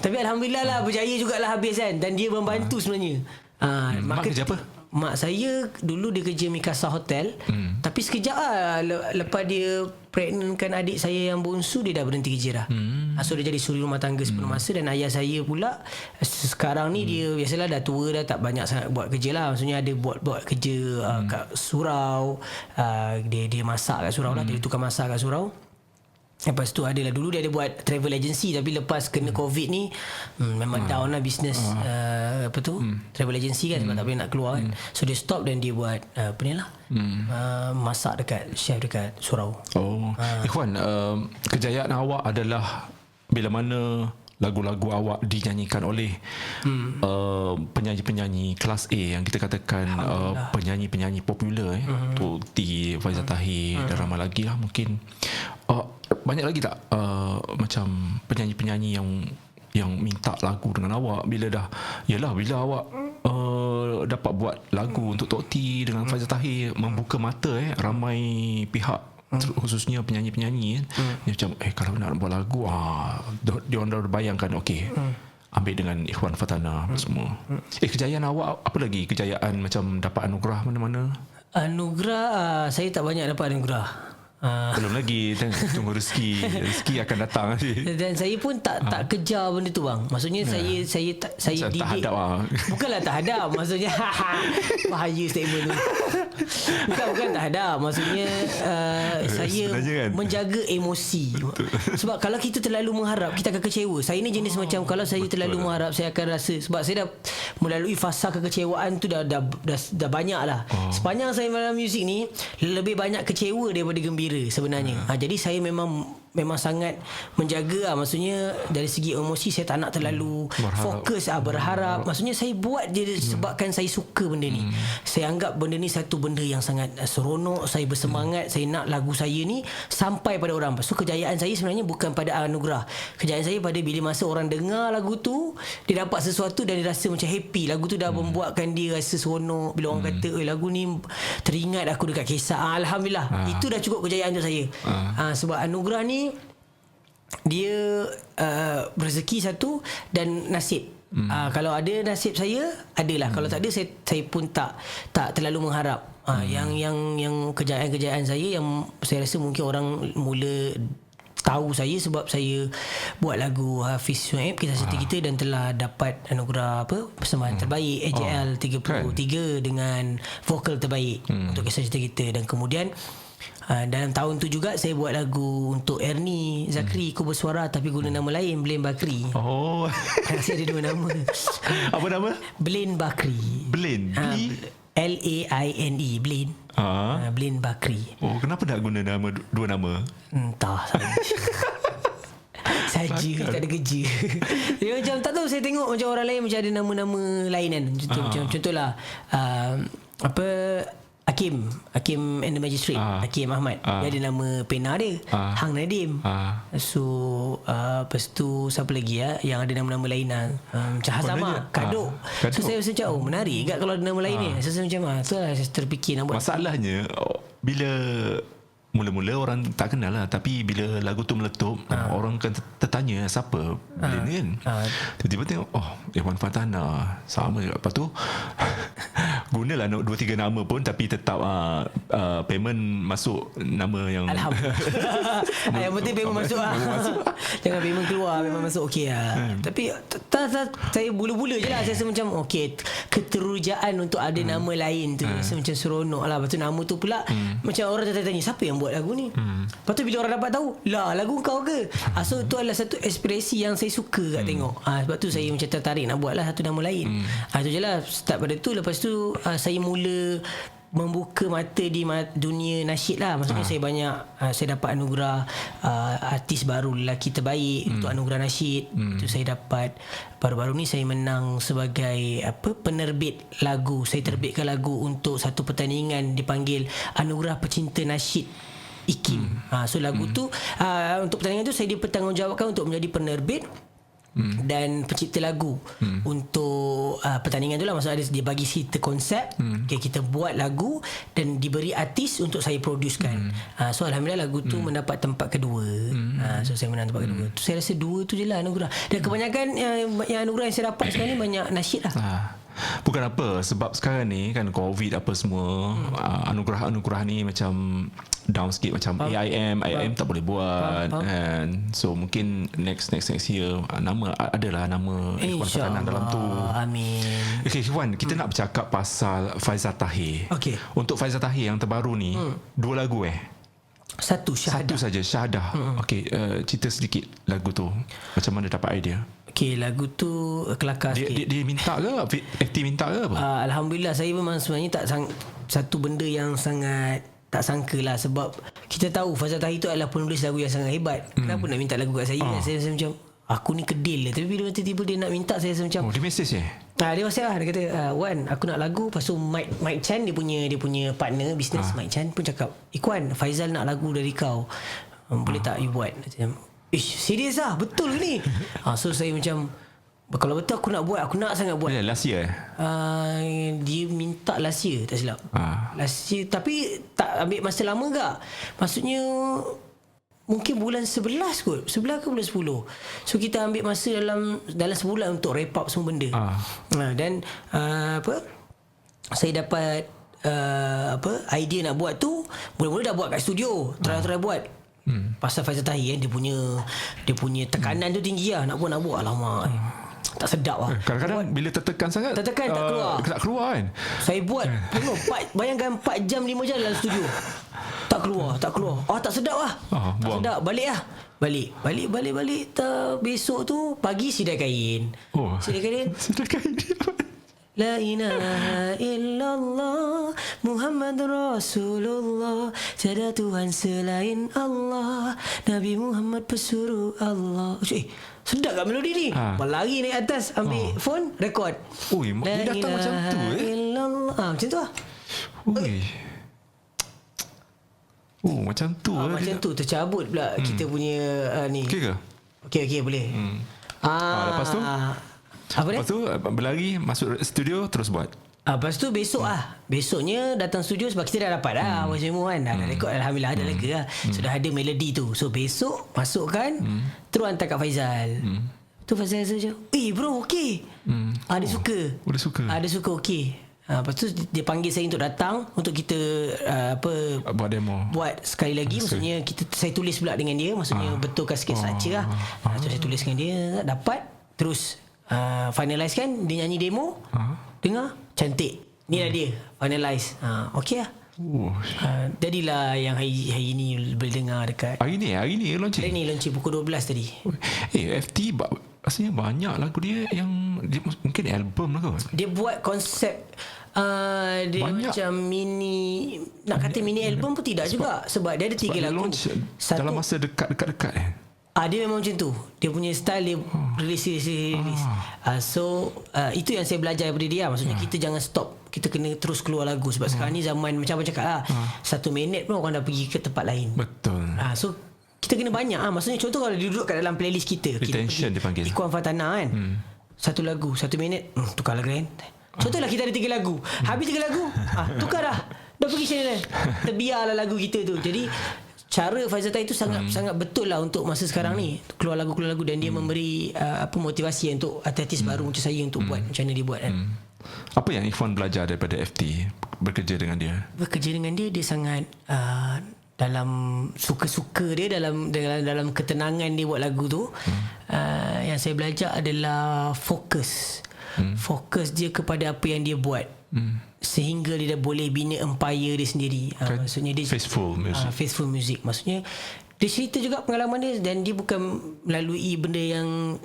Tapi Alhamdulillah lah, berjaya jugalah habis kan. Dan dia membantu sebenarnya. Mak kerja apa? Mak saya dulu dia kerja Mikasa Hotel. Tapi sekejap lah, lepas dia pregnantkan adik saya yang bongsu, dia dah berhenti kerja dah. So dia jadi suri rumah tangga sepenuh masa. Dan ayah saya pula sekarang ni dia biasalah dah tua dah, tak banyak sangat buat kerja lah. Maksudnya ada buat kerja kat surau. Dia masak kat surau lah. Dia tukar masak kat surau. Lepas tu adalah dulu dia ada buat travel agency, tapi lepas kena COVID ni memang down lah bisnes travel agency kan, sebab tak boleh nak keluar kan. So dia stop dan dia buat apa ni lah, masak dekat chef dekat surau. Ikhwan, kejayaan awak adalah bila mana lagu-lagu awak dinyanyikan oleh penyanyi-penyanyi kelas A yang kita katakan penyanyi-penyanyi popular Tuti, Faizal Tahir dan ramai lagi lah mungkin. Banyak lagi tak macam penyanyi-penyanyi yang minta lagu dengan awak bila awak dapat buat lagu untuk Tok T dengan Faizal Tahir, membuka mata ramai pihak, khususnya penyanyi-penyanyi dia macam kalau nak buat lagu dia orang dah bayangkan ambil dengan Ikhwan Fatana semua. Kejayaan awak apa lagi? Kejayaan macam dapat anugerah mana-mana? Anugerah saya tak banyak dapat anugerah. Belum lagi, tunggu rezeki akan datang nanti. Dan saya pun tak kejar benda tu bang. Maksudnya saya didik. Tak hadap Bukanlah tak hadap, maksudnya bahaya statement tu. Bukan tak hadap. Maksudnya saya kan? menjaga emosi. Sebab kalau kita terlalu mengharap, kita akan kecewa. Saya ni jenis macam kalau saya terlalu mengharap, saya akan rasa, sebab saya dah melalui fasa kekecewaan tu dah banyak lah. Sepanjang saya dalam muzik ni, lebih banyak kecewa daripada gembira sebenarnya. Jadi saya memang sangat menjaga maksudnya dari segi emosi saya tak nak terlalu fokus berharap. Maksudnya saya buat je sebabkan saya suka benda ni. Saya anggap benda ni satu benda yang sangat seronok. Saya bersemangat, saya nak lagu saya ni sampai pada orang. So kejayaan saya sebenarnya bukan pada anugerah. Kejayaan saya pada bila masa orang dengar lagu tu, dia dapat sesuatu dan dia rasa macam happy. Lagu tu dah membuatkan dia rasa seronok. Bila orang kata lagu ni teringat aku dekat kisah, alhamdulillah. Itu dah cukup kejayaan untuk saya. Sebab anugerah ni dia rezeki satu dan nasib. Kalau ada nasib saya adalah, kalau tak ada saya pun tak terlalu mengharap. Yang kejayaan saya yang saya rasa mungkin orang mula tahu saya sebab saya buat lagu Hafiz Suhaib, Kisah Cinta Kita, dan telah dapat anugerah persembahan terbaik AJL 33 dengan vokal terbaik untuk Kisah Cinta Kita. Dan kemudian dalam tahun tu juga saya buat lagu untuk Ernie Zakri, Ku Bersuara Tapi Guna Nama Lain, Blaine Bakri. Saya ada dua nama. Apa nama? Blaine Bakri. Blaine Laine, Blaine. Blaine Bakri. Kenapa nak guna dua nama? Entah saja tak ada kerja. Dia macam tak tahu, saya tengok macam orang lain macam ada nama-nama lain kan. Contohlah Hakim and the Magistrate, Hakim Ahmad, dia ada nama pena dia, Hang Nadim. So lepas tu siapa lagi yang ada nama-nama lain macam Hazama, Kadok. So saya rasa macam menarik kat kalau ada nama lain ni. Saya rasa macam tu lah, saya terfikir nak buat. Masalahnya bila mula-mula orang tak kenal lah, tapi bila lagu tu meletup, orang kan tertanya siapa Blaine ni kan. Tiba-tiba tengok Irwan Fatana sama juga. Lepas tu gunalah 2-3 nama pun, tapi tetap payment masuk nama yang alhamdulillah. Yang penting payment masuk jangan payment keluar, payment masuk okey lah. Tapi saya bula-bula je lah, saya rasa macam okey, keterujaan untuk ada nama lain tu rasa macam seronok lah. Lepas tu nama tu pula macam orang tanya siapa yang buat lagu ni. Lepas tu bila orang dapat tahu, lah lagu kau ke? So itu adalah satu aspirasi yang saya suka kat tengok. Sebab tu saya macam tertarik nak buat lah satu nama lain. Itu je lah, start pada tu. Lepas tu saya mula membuka mata di dunia nasyid lah. Maksudnya saya banyak saya dapat anugerah artis baru lelaki terbaik untuk anugerah nasyid. Itu saya dapat. Baru-baru ni saya menang sebagai penerbit lagu. Saya terbitkan lagu untuk satu pertandingan dipanggil Anugerah Pecinta Nasyid IKIM. So lagu tu untuk pertandingan tu saya dipertanggungjawabkan untuk menjadi penerbit dan pencipta lagu untuk pertandingan tu lah. Maksudnya dia bagi kita konsep, kita buat lagu dan diberi artis untuk saya producekan. So alhamdulillah lagu tu mendapat tempat kedua. So saya menang tempat kedua. Saya rasa dua tu je lah anugerah. Dan kebanyakan yang anugerah yang saya dapat sekarang ni banyak nasyid lah. Bukan apa, sebab sekarang ni kan COVID apa semua, anugerah-anugerah ni macam down sikit, macam AIM tak boleh buat kan. So mungkin next year adalah nama Ikhwan Fatana dalam tu. Amin. Okay Ikhwan, kita nak bercakap pasal Faizal Tahir. Okay. Untuk Faizal Tahir yang terbaru ni, dua lagu Satu saja, Syahadah. Okay, cerita sedikit lagu tu, macam mana dapat idea? Okay, lagu tu kelakar sikit. Dia minta ke? FT minta ke apa? Alhamdulillah, saya memang sebenarnya satu benda yang sangat tak sangka lah. Sebab kita tahu Faizal Tahir tu adalah penulis lagu yang sangat hebat. Kenapa nak minta lagu kat saya? Saya rasa macam aku ni kedil lah. Tapi bila tiba-tiba dia nak minta, saya rasa macam dia mesej dia WhatsApp lah. Dia kata Wan, aku nak lagu. Lepas tu Mike Chan, dia punya partner bisnes, Mike Chan pun cakap, Ikhwan, Faizal nak lagu dari kau, boleh tak you buat? Serius lah, betul ke ni? So saya macam, kalau betul aku nak buat, aku nak sangat buat. Last year dia minta last year, tak silap. Last year, tapi tak ambil masa lama tak? Maksudnya mungkin bulan 11 kot, 11 ke bulan 10. So kita ambil masa dalam sebulan untuk wrap up semua benda. Dan saya dapat idea nak buat tu mula-mula dah buat kat studio, try buat. Pasal Faizal Tahir dia punya tekanan tu tinggi lah, nak buat alamak. Tak sedap lah. Kadang-kadang bila tertekan sangat, tak keluar. Tak keluar kan. Saya buat bayangkan 4 jam 5 jam dalam studio. Tak keluar. Tak sedap lah. Tak buang. sedap. Balik lah. Balik. Besok tu pagi sidai kain. Sidai kain. La ilaha illallah Muhammad Rasulullah, tiada Tuhan selain Allah, Nabi Muhammad pesuruh Allah. Sedap kat melodi ni. Berlari naik atas, ambil phone, rekod. Dia datang macam tu Macam tu lah. Macam tu macam tu. Tercabut pula kita punya ni. Okey ke? Okey boleh. Lepas tu apa dia? Lepas tu berlari masuk studio terus buat. Lepas tu besoknya datang studio sebab kita dah dapat dah semua kan. Dah rekod, alhamdulillah ada lega lah. Sudah ada melodi tu. So besok masukkan, terus hantar kat Faizal. Tu Faizal saja. Bro okey. Dia suka. Dia suka okey. Lepas tu dia panggil saya untuk datang untuk kita buat demo. Buat sekali lagi. Maksudnya saya tulis pula dengan dia. Maksudnya betulkan sikit structure lah. So saya tulis dengan dia, dapat. Terus finalize kan, dia nyanyi demo. Dengar cantik, ni lah dia finalize. Okey lah. Jadilah yang hari ni boleh dengar dekat. Hari ni launching. Hari ni launching pukul 12 tadi. FT rasanya banyak lagu dia yang dia, mungkin album lah kot. Dia buat konsep dia banyak. Macam mini, nak kata mini album pun tidak juga, sebab dia ada 3 lagu dalam masa dekat-dekat dia memang macam tu. Dia punya style, dia release. So itu yang saya belajar daripada dia. Maksudnya kita jangan stop, kita kena terus keluar lagu. Sebab sekarang ni zaman macam abang cakap lah, 1 minit pun orang dah pergi ke tempat lain. Betul. So kita kena banyak. Maksudnya contoh kalau dia duduk kat dalam playlist kita, retention kita dipanggil Ikuan Fatana kan, 1 lagu 1 minit, tukar lagu lain. Contohlah kita ada 3 lagu, habis 3 lagu, tukar dah pergi channel lain. Terbiarlah lagu kita tu. Jadi cara Faizal Tahir itu sangat betul lah untuk masa sekarang ni. Keluar lagu dan dia memberi motivasi untuk artis baru macam saya untuk buat macam mana dia buat kan. Apa yang Ikhwan belajar daripada FT bekerja dengan dia? Bekerja dengan dia sangat dalam suka-suka dia, dalam ketenangan dia buat lagu tu. Yang saya belajar adalah fokus dia kepada apa yang dia buat, sehingga dia dah boleh bina empire dia sendiri. Maksudnya dia faithful music. Maksudnya dia cerita juga pengalaman dia, dan dia bukan melalui benda yang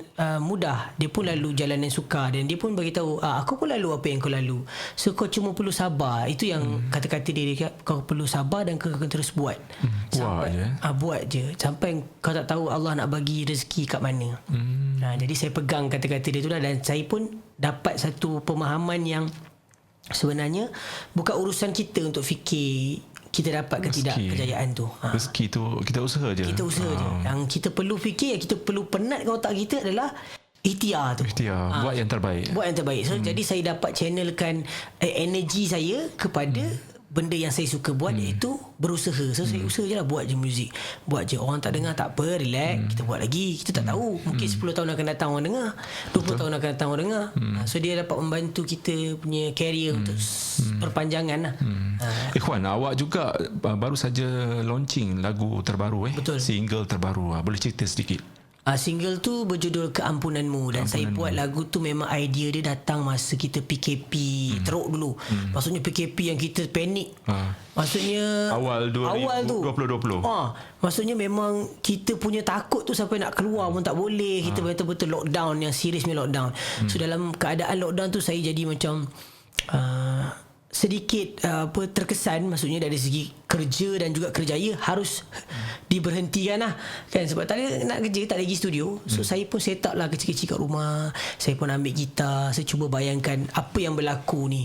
mudah. Dia pun lalu jalan yang sukar, dan dia pun bagi tahu aku pun lalu apa yang kau lalu. So kau cuma perlu sabar. Itu yang kata-kata dia, kau perlu sabar dan kau akan terus buat. Buat je sampai kau tak tahu Allah nak bagi rezeki kat mana. Jadi saya pegang kata-kata dia tu lah, dan saya pun dapat satu pemahaman yang sebenarnya bukan urusan kita untuk fikir kita dapat ke tidak kejayaan tu. Rezeki tu kita usaha je. Yang kita perlu fikir, yang kita perlu penatkan otak kita adalah ikhtiar tu. Buat yang terbaik. So jadi saya dapat channelkan energi saya kepada benda yang saya suka buat, iaitu berusaha. So saya usaha je lah, buat je muzik, buat je. Orang tak dengar tak apa, relax, kita buat lagi. Kita tak tahu, mungkin 10 tahun akan datang orang dengar, 20 tahun akan datang orang dengar. So dia dapat membantu kita punya career untuk perpanjangan lah. Ikhwan, awak juga baru saja launching lagu terbaru Betul. Single terbaru. Boleh cerita sedikit? Single tu berjudul Keampunanmu. Dan saya buat lagu tu memang idea dia datang masa kita PKP teruk dulu. Maksudnya PKP yang kita panik. Maksudnya awal 2020. Maksudnya memang kita punya takut tu sampai nak keluar pun tak boleh. Kita betul-betul lockdown, yang serius punya lockdown. So dalam keadaan lockdown tu saya jadi macam sedikit terkesan. Maksudnya dari segi kerja dan juga kerjaya harus diberhentikan lah kan, sebab tak ada nak kerja, tak ada pergi studio. So saya pun set up lah kecil-kecil kat rumah. Saya pun ambil gitar, saya cuba bayangkan apa yang berlaku ni.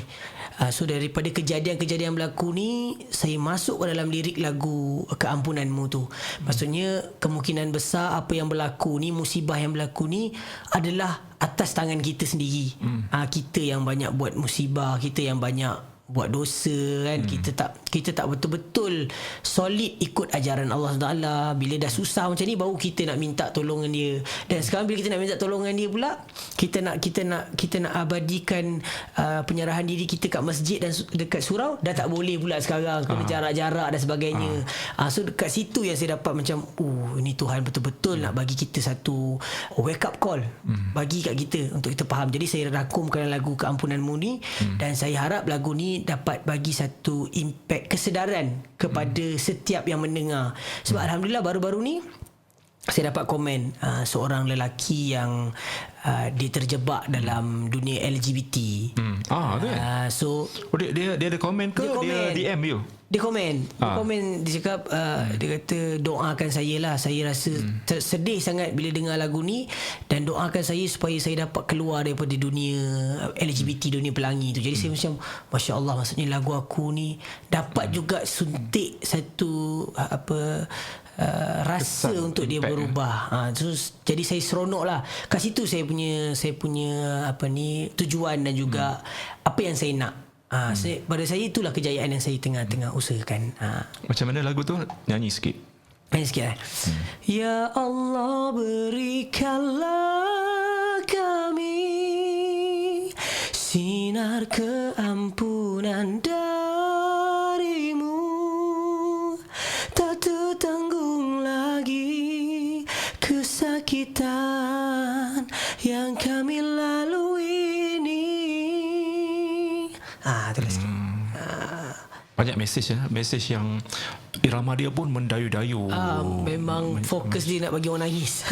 So daripada kejadian-kejadian berlaku ni, saya masuk ke dalam lirik lagu Keampunanmu tu. Maksudnya kemungkinan besar apa yang berlaku ni, musibah yang berlaku ni adalah atas tangan kita sendiri. Kita yang banyak buat musibah, kita yang banyak buat dosa kan. Kita tak betul-betul solid ikut ajaran Allah SWT. Bila dah susah macam ni baru kita nak minta tolongan dia. Dan sekarang bila kita nak minta tolongan dia pula, kita nak abadikan penyerahan diri kita kat masjid dan dekat surau, dah tak boleh pula sekarang, kena jarak-jarak dan sebagainya. So dekat situ yang saya dapat macam ni Tuhan betul-betul nak bagi kita satu wake up call bagi kat kita untuk kita faham. Jadi saya rangkumkan lagu Keampunanmu ni, dan saya harap lagu ni dapat bagi satu impact kesedaran kepada setiap yang mendengar. Sebab Alhamdulillah baru-baru ni saya dapat komen seorang lelaki yang dia terjebak dalam dunia LGBT. So dia ada komen ke? Dia DM you? Dia komen. Dia cakap dia kata doakan saya lah. Saya rasa sedih sangat bila dengar lagu ni, dan doakan saya supaya saya dapat keluar daripada dunia LGBT, dunia pelangi tu. Jadi saya macam Masya Allah, maksudnya lagu aku ni dapat juga suntik satu rasa kesan, untuk dia berubah. Terus jadi saya seronok lah. Kat situ saya punya tujuan dan juga apa yang saya nak. Pada saya itulah kejayaan yang saya tengah usahakan. Macam mana lagu tu? Nyanyi sikit. Ya Allah, berikanlah kami sinar keampunan darimu, tak tertanggung lagi kesakitan yang kami lalui ini. Itulah sikit. Banyak mesej yang irama dia pun mendayu-dayu. Memang fokus dia nak bagi orang nangis.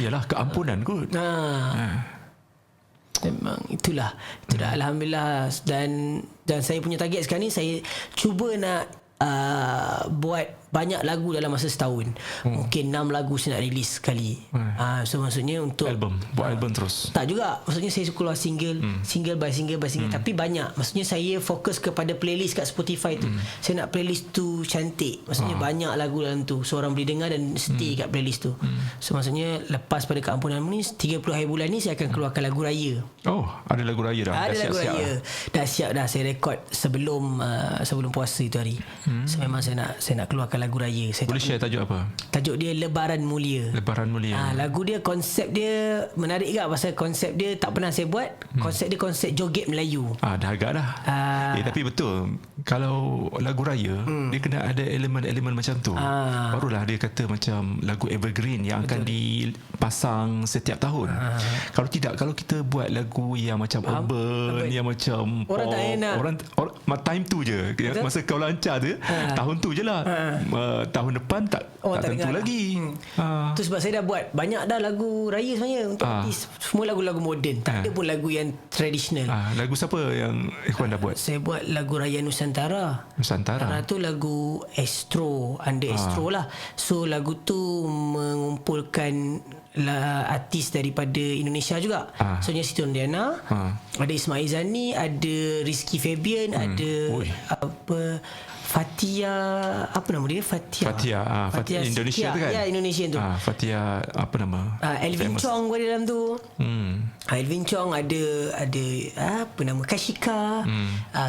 Yalah, keampunan kot. Memang itulah. Alhamdulillah. Dan saya punya target sekarang ni, saya cuba nak buat banyak lagu dalam masa setahun. Mungkin 6 lagu saya nak release sekali. So maksudnya untuk buat album terus. Tak juga. Maksudnya saya keluar single by single. Tapi banyak. Maksudnya saya fokus kepada playlist kat Spotify tu. Saya nak playlist tu cantik. Maksudnya banyak lagu dalam tu, so orang boleh dengar dan stay kat playlist tu. So maksudnya lepas pada Keampunanmu ni, 30 hari bulan ni saya akan keluarkan lagu raya. Ada lagu raya dah. Ada lagu raya. Dah siap dah. Saya rekod sebelum puasa tu hari. So memang saya nak keluarkan lagu raya. Boleh share tajuk apa? Tajuk dia Lebaran Mulia. Lagu dia, konsep dia menarik juga, pasal konsep dia tak pernah saya buat. Konsep dia konsep joget Melayu. Dah agak dah. Tapi betul, kalau lagu raya dia kena ada elemen-elemen macam tu. Barulah dia kata macam lagu evergreen yang akan dipasang setiap tahun. Kalau tidak, kalau kita buat lagu yang macam urban, yang macam orang tak enak. Orang time tu je. Masa kau lancar tu, tahun tu je lah. Tahun depan tak tentu lagi. Tu sebab saya dah buat banyak dah lagu raya sebenarnya untuk artis. Semua lagu-lagu moden. Tak ada pun lagu yang tradisional. Lagu siapa yang Ikhwan dah buat? Saya buat lagu Raya Nusantara. Tu lagu Astro, under Astro lah. So lagu tu mengumpulkan artis daripada Indonesia juga. So Siti Nurhaliana, ada Ismail Zani, ada Rizky Fabian, ada Fatia, apa nama dia? Fatia Indonesia tu kan? Ya, Indonesia tu. Fatia apa nama? Elvin Chong pun ada dalam tu. Elvin Chong ada apa nama? Kashika.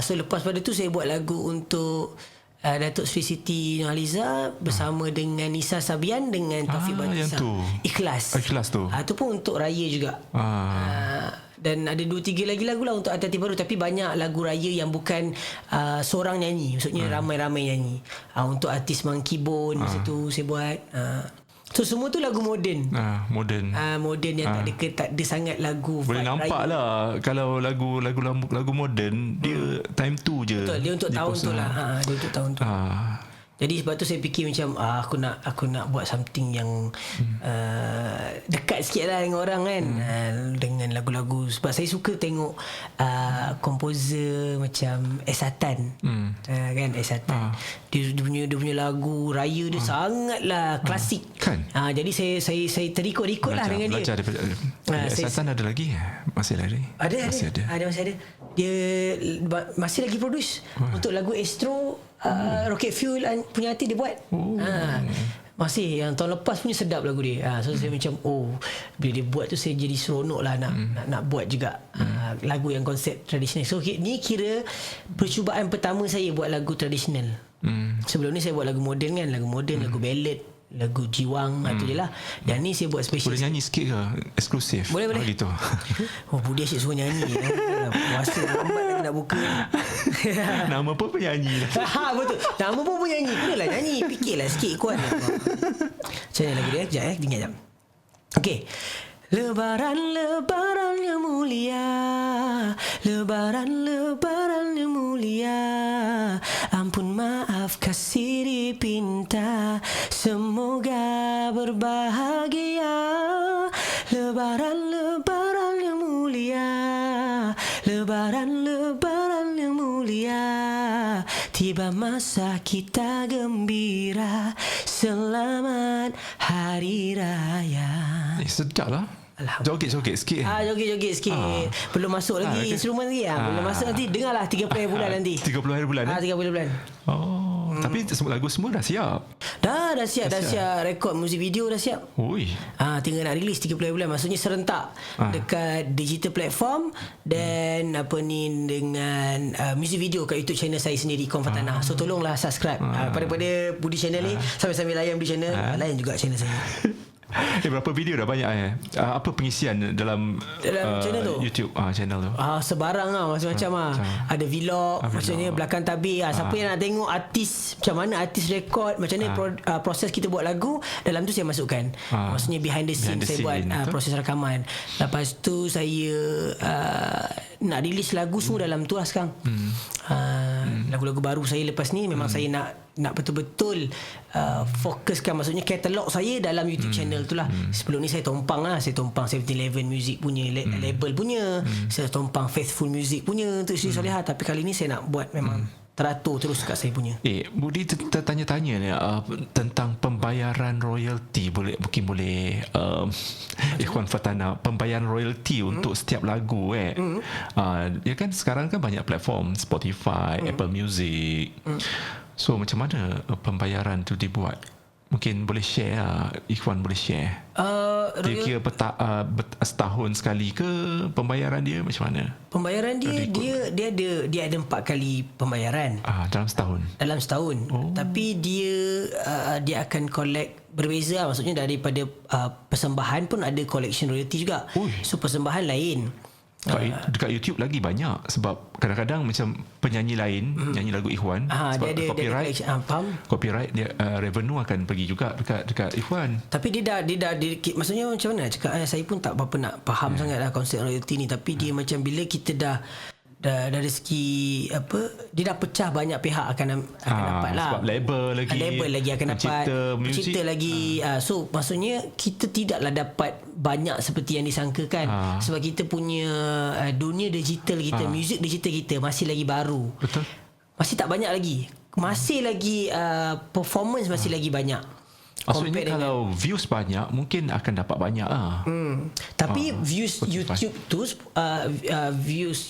So lepas pada tu saya buat lagu untuk Datuk Sri Siti Nurhaliza bersama dengan Nisa Sabian dengan Taufik Batisa. Ikhlas tu. Tu pun untuk raya juga. Dan ada 2-3 lagi lagu lah untuk artis baru, tapi banyak lagu raya yang bukan seorang nyanyi, maksudnya ramai-ramai nyanyi. Untuk artis Monkey Bone masa tu saya buat. So semua tu lagu moden. Moden yang tak ada sangat lagu. Boleh nampak raya lah kalau lagu moden dia time tu je. Betul, dia untuk tahun tu lah. Dia untuk tahun tu. Jadi sebab tu saya fikir macam aku nak buat something yang dekat sikit lah dengan orang kan. Dengan lagu-lagu, sebab saya suka tengok komposer macam Esatan. Kan Esatan. Dia punya lagu raya dia sangatlah klasik kan. Jadi saya terikut-ikut lah dengan dia. Belajar daripada Esatan. Ada lagi? Masih ada. Masih ada. Dia masih lagi produce untuk lagu Astro. Rocket Fuel punya hati dia buat. Masih yang tahun lepas punya sedap lagu dia. So saya macam bila dia buat tu saya jadi seronok lah nak buat juga lagu yang konsep tradisional. So ni kira percubaan pertama saya buat lagu tradisional. Sebelum ni saya buat lagu moden kan, lagu ballad, lagu jiwang tu je lah. Yang ni saya buat special. Boleh nyanyi sikit ke? Eksklusif? Boleh. Gitu. Budi asyik suruh nyanyi. Puasa lambat lagi nak buka. Nama pun penyanyi lah. Betul. Nama pun penyanyi. Kenalah nyanyi. Fikirlah sikit kuat. Macam mana lagu dia? Sekejap dengar sekejap. Okey. Lebaran yang mulia, Lebaran yang mulia, ampun maaf kasih dipinta, semoga berbahagia. Lebaran yang mulia, Lebaran yang mulia, tiba masa kita gembira, selamat hari raya. Sedap lah. Joget-joget sikit. Joget-joget sikit. Belum masuk lagi instrumen lagi. Belum masuk nanti. Dengarlah 30 hari bulan nanti. 30 hari bulan. 30 bulan. Tapi lagu semua dah siap. Dah siap. Rekod muzik video dah siap. Ui. Tinggal nak release 30 hari bulan. Maksudnya serentak dekat digital platform dan dengan music video kat YouTube channel saya sendiri, Ikon Fatana. So tolonglah subscribe pada Budi channel ni, sambil-sambil layan Budi channel, layan juga channel saya. Berapa video dah banyak apa pengisian dalam channel tu? YouTube channel tu? Sebarang macam-macam ada vlog, maksudnya belakang tabir. Siapa yang nak tengok artis, macam mana artis rekod, macam mana proses kita buat lagu, dalam tu saya masukkan. Maksudnya behind the scene saya buat proses rakaman. Lepas tu saya nak release lagu semua dalam tu lah sekarang. Lagu-lagu baru saya lepas ni memang saya nak betul-betul fokuskan, maksudnya katalog saya dalam YouTube channel tu lah. Sebelum ni saya tumpang 1711 Music punya label punya, saya tumpang Faithful Music punya untuk Sri Solihah. Tapi kali ni saya nak buat memang teratur terus kat saya punya. Budi tertanya-tanya ni tentang pembayaran royalty. Mungkin boleh Ikhwan Fatana, pembayaran royalty untuk setiap lagu ya kan sekarang kan banyak platform, Spotify, Apple Music. So macam mana pembayaran tu dibuat? Mungkin boleh share Ikhwan boleh share. Dia kira setahun sekali ke pembayaran dia macam mana? Pembayaran dia ada 4 kali pembayaran. Dalam setahun. Tapi dia akan collect berbeza, maksudnya daripada persembahan pun ada collection royalty juga. So persembahan lain. Dekat YouTube lagi banyak, sebab kadang-kadang macam penyanyi lain nyanyi lagu Ikhwan, sebab dia copyright dia revenue akan pergi juga dekat Ikhwan. Tapi dia dah maksudnya macam mana cakap, saya pun tak berapa nak faham sangatlah konsep royalty ni. Tapi dia macam bila kita dah dari segi dia dah pecah, banyak pihak akan dapat lah. Sebab label lagi akan dapat, pencipta lagi. So maksudnya kita tidaklah dapat banyak seperti yang disangkakan. Sebab kita punya dunia digital kita, muzik digital kita masih lagi baru. Betul. Masih tak banyak lagi. Masih lagi performance masih lagi banyak. Maksudnya kalau views banyak, mungkin akan dapat banyak Tapi views YouTube tu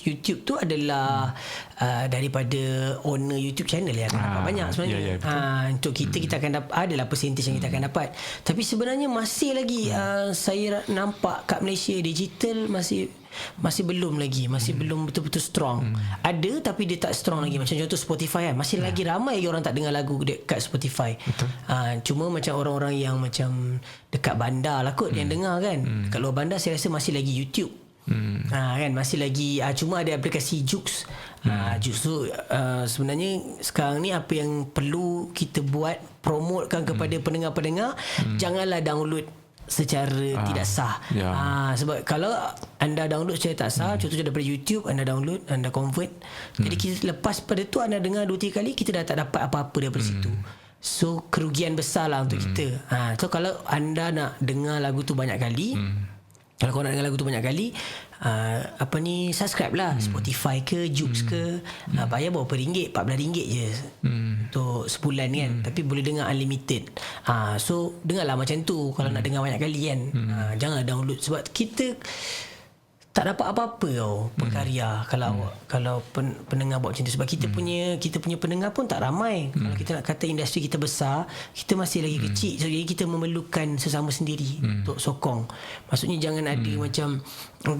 YouTube tu adalah daripada owner YouTube channel yang akan dapat banyak sebenarnya. Untuk kita akan dapat, adalah percentage yang kita akan dapat. Tapi sebenarnya masih lagi saya nampak kat Malaysia digital masih belum lagi, belum betul-betul strong. Ada tapi dia tak strong lagi. Macam contoh Spotify kan, masih lagi ramai orang tak dengar lagu dekat Spotify. Cuma macam orang-orang yang macam dekat bandar lah kot yang dengar kan. Kat luar bandar saya rasa masih lagi YouTube. Kan masih lagi cuma ada aplikasi Joox. Joox tu sebenarnya sekarang ni apa yang perlu kita buat, promotekan kepada pendengar-pendengar, janganlah download secara tidak sah. Sebab kalau anda download secara tak sah, contohnya daripada YouTube, anda download, anda convert, jadi kita lepas pada tu anda dengar 2-3 kali, kita dah tak dapat apa-apa daripada situ. So kerugian besar lah untuk kita. So kalau anda nak dengar lagu tu banyak kali, kalau kau nak dengar lagu tu banyak kali, subscribe lah Spotify ke Joox ke, bayar berapa ringgit, RM14 je untuk sebulan kan. Tapi boleh dengar unlimited. So dengarlah macam tu kalau nak dengar banyak kali kan. Jangan download, sebab kita tak dapat apa-apa tau berkarya kalau pendengar buat macam tu, sebab kita punya pendengar pun tak ramai. Kalau kita nak kata industri kita besar, kita masih lagi kecil, so, jadi kita memerlukan sesama sendiri untuk sokong. Maksudnya jangan ada macam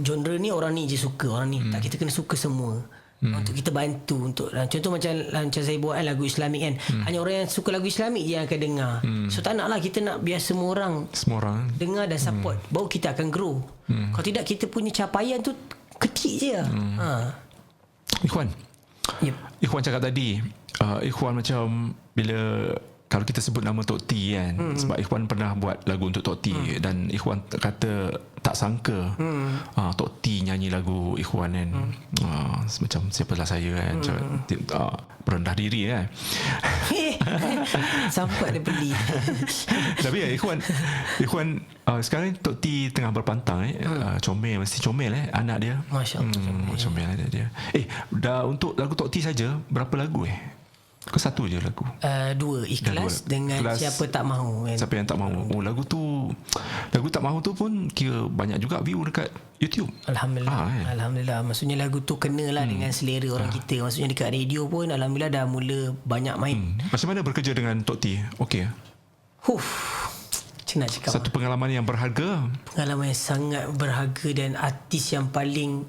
genre ni orang ni je suka, orang ni tak, kita kena suka semua. Untuk kita bantu untuk, contoh macam saya buat lagu Islamik kan, hanya orang yang suka lagu Islamik je yang akan dengar. So tak nak lah, kita nak biar semua orang dengar dan support, baru kita akan grow. Kalau tidak, kita punya capaian tu kecil je. Ikhwan, Yep. Ikhwan cakap tadi, Ikhwan macam bila kalau kita sebut nama Tok T kan, sebab Ikhwan pernah buat lagu untuk Tok T, dan Ikhwan kata tak sangka Tok T nyanyi lagu Ikhwan kan. Macam siapalah saya kan, berendah diri kan. Sampai dia beli. Tapi ya Ikhwan sekarang Tok T tengah berpantang comel, mesti comel anak dia. Masya Allah, comel anak dia. Dah untuk lagu Tok T saja berapa lagu Kau satu je lagu? Dua, Ikhlas dengan Ikhlas, Siapa Tak Mahu kan? Siapa Yang Tak Mahu. Lagu Tak Mahu tu pun kira banyak juga view dekat YouTube. Alhamdulillah. Alhamdulillah. Maksudnya lagu tu kenalah dengan selera orang kita. Maksudnya dekat radio pun Alhamdulillah dah mula banyak main. Macam mana bekerja dengan Tok T? Okey. Macam nak cakap, satu pengalaman yang berharga. Pengalaman yang sangat berharga, dan artis yang paling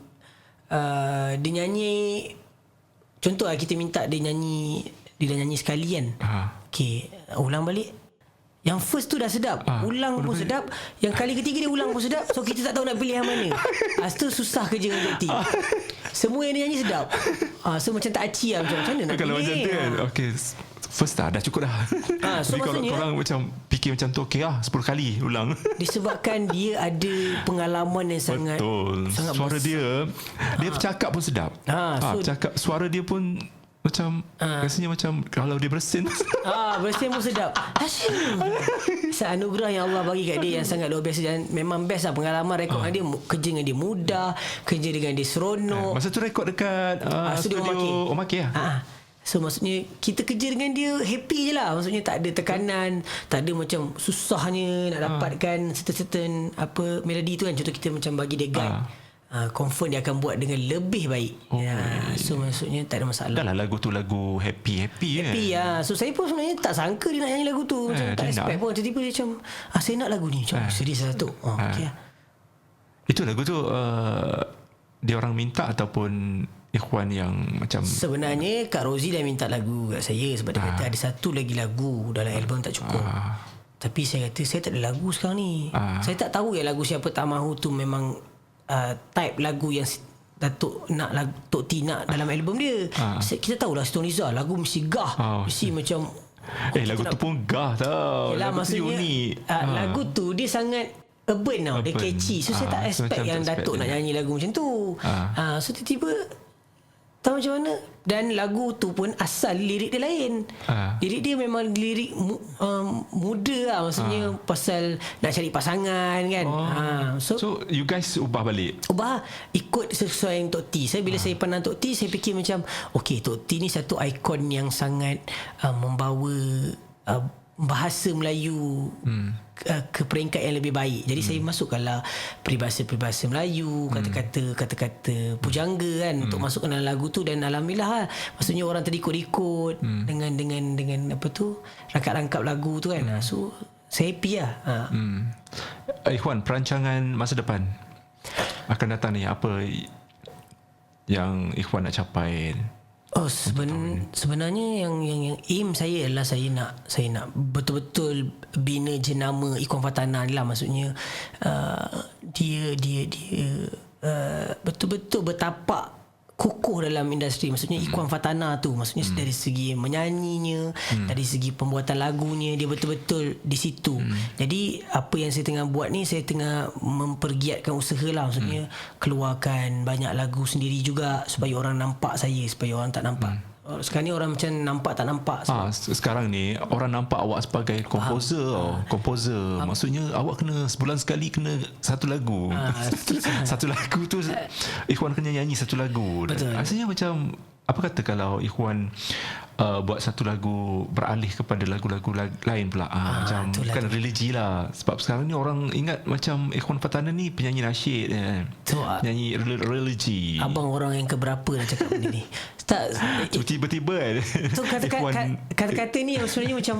dia nyanyi. Contoh kita minta dia dah nyanyi sekali kan. Okay, ulang balik. Yang first tu dah sedap, ulang pun sedap. Yang kali ketiga dia ulang pun sedap. So kita tak tahu nak pilih yang mana. Tu susah kerja dengan Tok T. Semua yang dia nyanyi sedap. So macam tak aci lah, macam mana nak kalau pilih. Kalau macam tu kan, okay, first dah cukup dah. So jadi kalau korang macam fikir macam tu, okay 10 kali ulang. Disebabkan dia ada pengalaman yang sangat, betul, sangat suara besar. Dia bercakap pun sedap. Bercakap, suara dia pun macam rasanya macam kalau dia bersin. Bersin pun sedap. Anugerah yang Allah bagi kat dia yang sangat luar biasa, dan memang best lah pengalaman rekod dengan dia. Kerja dengan dia mudah, kerja dengan dia seronok. Masa tu rekod dekat studio Omaki lah. So maksudnya kita kerja dengan dia happy je lah. Maksudnya tak ada tekanan, tak ada macam susahnya nak dapatkan certain melodi tu kan. Contoh kita macam bagi dia guide, confirm dia akan buat dengan lebih baik. So maksudnya tak ada masalah. Dah lah lagu tu lagu happy kan. So saya pun sebenarnya tak sangka dia nak nyanyi lagu tu. Macam tak expect pun. Tiba-tiba dia macam saya nak lagu ni. Macam serius lah tu. Okay lah. Itu lagu tu dia orang minta ataupun Ikhwan yang macam? Sebenarnya Kak Rozi dah minta lagu kat saya, sebab dia kata ada satu lagi lagu dalam album tak cukup. Tapi saya kata saya tak ada lagu sekarang ni. Saya tak tahu lagu Siapa Tak Mahu tu memang type lagu yang Datuk nak lagu Tok T nak dalam album dia. Kita tahulah Stone Liza lagu mesti gah, mesti macam lagu tu pun gah tau. Lagu tu unik. Lagu tu dia sangat urban tau, dia catchy. So saya tak expect yang Datuk nak nyanyi lagu macam tu. So tiba-tiba tahu macam mana. Dan lagu tu pun asal lirik dia lain. Lirik dia memang lirik muda lah. Maksudnya pasal nak cari pasangan kan. So you guys ubah balik? Ubah ikut sesuai yang Tok T. Saya bila saya pandang Tok T, saya fikir macam okay, Tok T ni satu ikon yang sangat membawa bahasa Melayu ke peringkat yang lebih baik. Jadi saya masukkanlah peribahasa-peribahasa Melayu, kata-kata pujangga kan, untuk masukkan dalam lagu tu. Dan alhamdulillah lah, maksudnya orang terikut-ikut dengan apa tu, rangkap-rangkap lagu tu kan. So saya happy lah. Ikhwan, perancangan masa depan akan datang ni, apa yang Ikhwan nak capai? Sebenarnya yang aim saya adalah saya nak betul-betul bina jenama Ikhwan Fatana ni lah. Maksudnya dia betul-betul bertapak kukuh dalam industri. Maksudnya Ikhwan Fatana tu, maksudnya dari segi menyanyinya, dari segi pembuatan lagunya, dia betul-betul di situ. Jadi apa yang saya tengah buat ni, saya tengah mempergiatkan usaha lah. Maksudnya keluarkan banyak lagu sendiri juga, supaya orang nampak saya, supaya orang tak nampak. Sekarang ni orang macam nampak tak nampak. Sekarang ni orang nampak awak sebagai komposer. Komposer maksudnya awak kena sebulan sekali kena satu lagu. Satu lagu tu Ikhwan kena nyanyi satu lagu. Betul. Rasanya macam apa kata kalau Ikhwan buat satu lagu beralih kepada lagu-lagu lain pula, macam bukan religi lah, sebab sekarang ni orang ingat macam Ikhwan Fatana ni penyanyi nasyid penyanyi religi. Abang orang yang keberapa nak cakap benda ni? Tak, tiba-tiba so kata-kata ni sebenarnya macam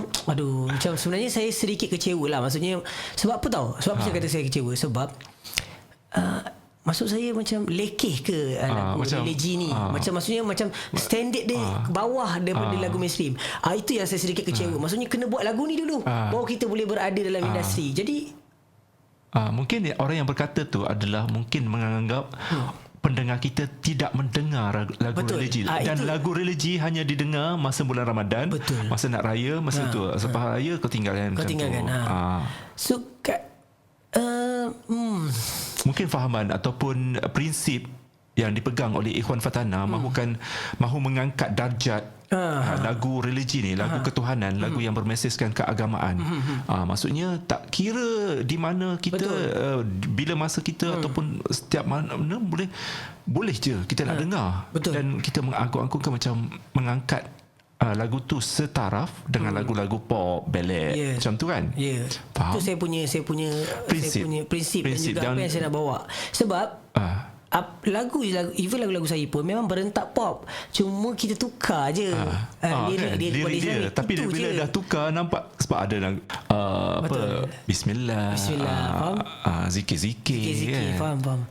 macam sebenarnya saya sedikit kecewa lah. Maksudnya sebab apa tahu? Sebab apa saya kata saya kecewa? Sebab maksud saya macam lekeh ke lagu macam, religi ni, macam maksudnya macam standard dia bawah daripada lagu mainstream. Itu yang saya sedikit kecewa. Maksudnya kena buat lagu ni dulu baru kita boleh berada dalam industri. Jadi mungkin orang yang berkata tu adalah mungkin menganggap pendengar kita tidak mendengar lagu religi, dan itu, lagu religi hanya didengar masa bulan Ramadan, masa nak raya, masa tu selepas raya ketinggalan. So mungkin fahaman ataupun prinsip yang dipegang oleh Ikhwan Fatana mahu mengangkat darjat lagu religi ni, lagu ketuhanan, lagu yang bermesejkan keagamaan. Maksudnya tak kira di mana kita, bila masa kita ataupun setiap mana boleh je kita nak dengar. Dan kita mengagung-agungkan macam mengangkat lagu tu setaraf dengan lagu-lagu pop, ballad, macam tu kan. Itu saya punya prinsip dan juga apa yang saya nak bawa. Sebab lagu even lagu-lagu saya pun memang berentak pop, cuma kita tukar je lirik dia. Tapi bila dah tukar, nampak sebab ada Bismillah, zikir, faham.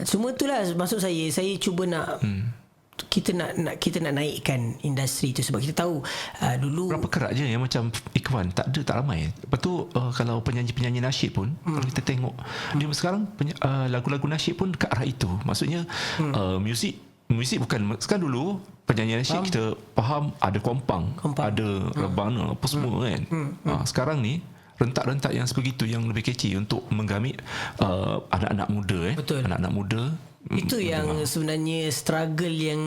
Semua itulah maksud saya cuba nak kita nak naikkan industri tu, sebab kita tahu dulu berapa kerat je yang macam Ikhwan tak ramai. Lepas tu kalau penyanyi-penyanyi nasyid pun kalau kita tengok dia sekarang lagu-lagu nasyid pun ke arah itu. Maksudnya muzik bukan sekarang. Dulu penyanyi nasyid kita faham ada kompang. Ada rebana apa semua kan. Sekarang ni rentak-rentak yang sebegitu yang lebih kecil untuk menggamit anak-anak muda anak-anak muda. Itu yang sebenarnya struggle yang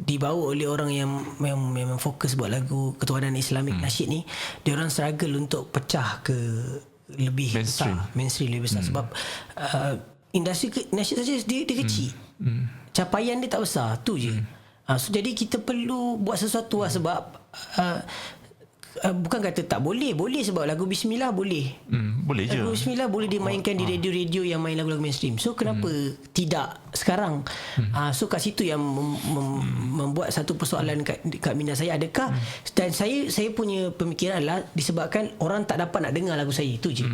dibawa oleh orang yang memang fokus buat lagu ketuhanan Islamik nasyid ni. Dia orang struggle untuk pecah ke lebih mainstream lebih besar. Sebab industri nasyid saja dia kecil, capaian dia tak besar, tu je. So jadi kita perlu buat sesuatu lah. Sebab bukan kata tak boleh sebab lagu Bismillah boleh. Boleh je. Lagu Bismillah boleh dimainkan di radio-radio yang main lagu-lagu mainstream. So kenapa tidak sekarang? So kat situ yang membuat satu persoalan kat minda saya, adakah dan saya punya pemikiran adalah disebabkan orang tak dapat nak dengar lagu saya, itu je.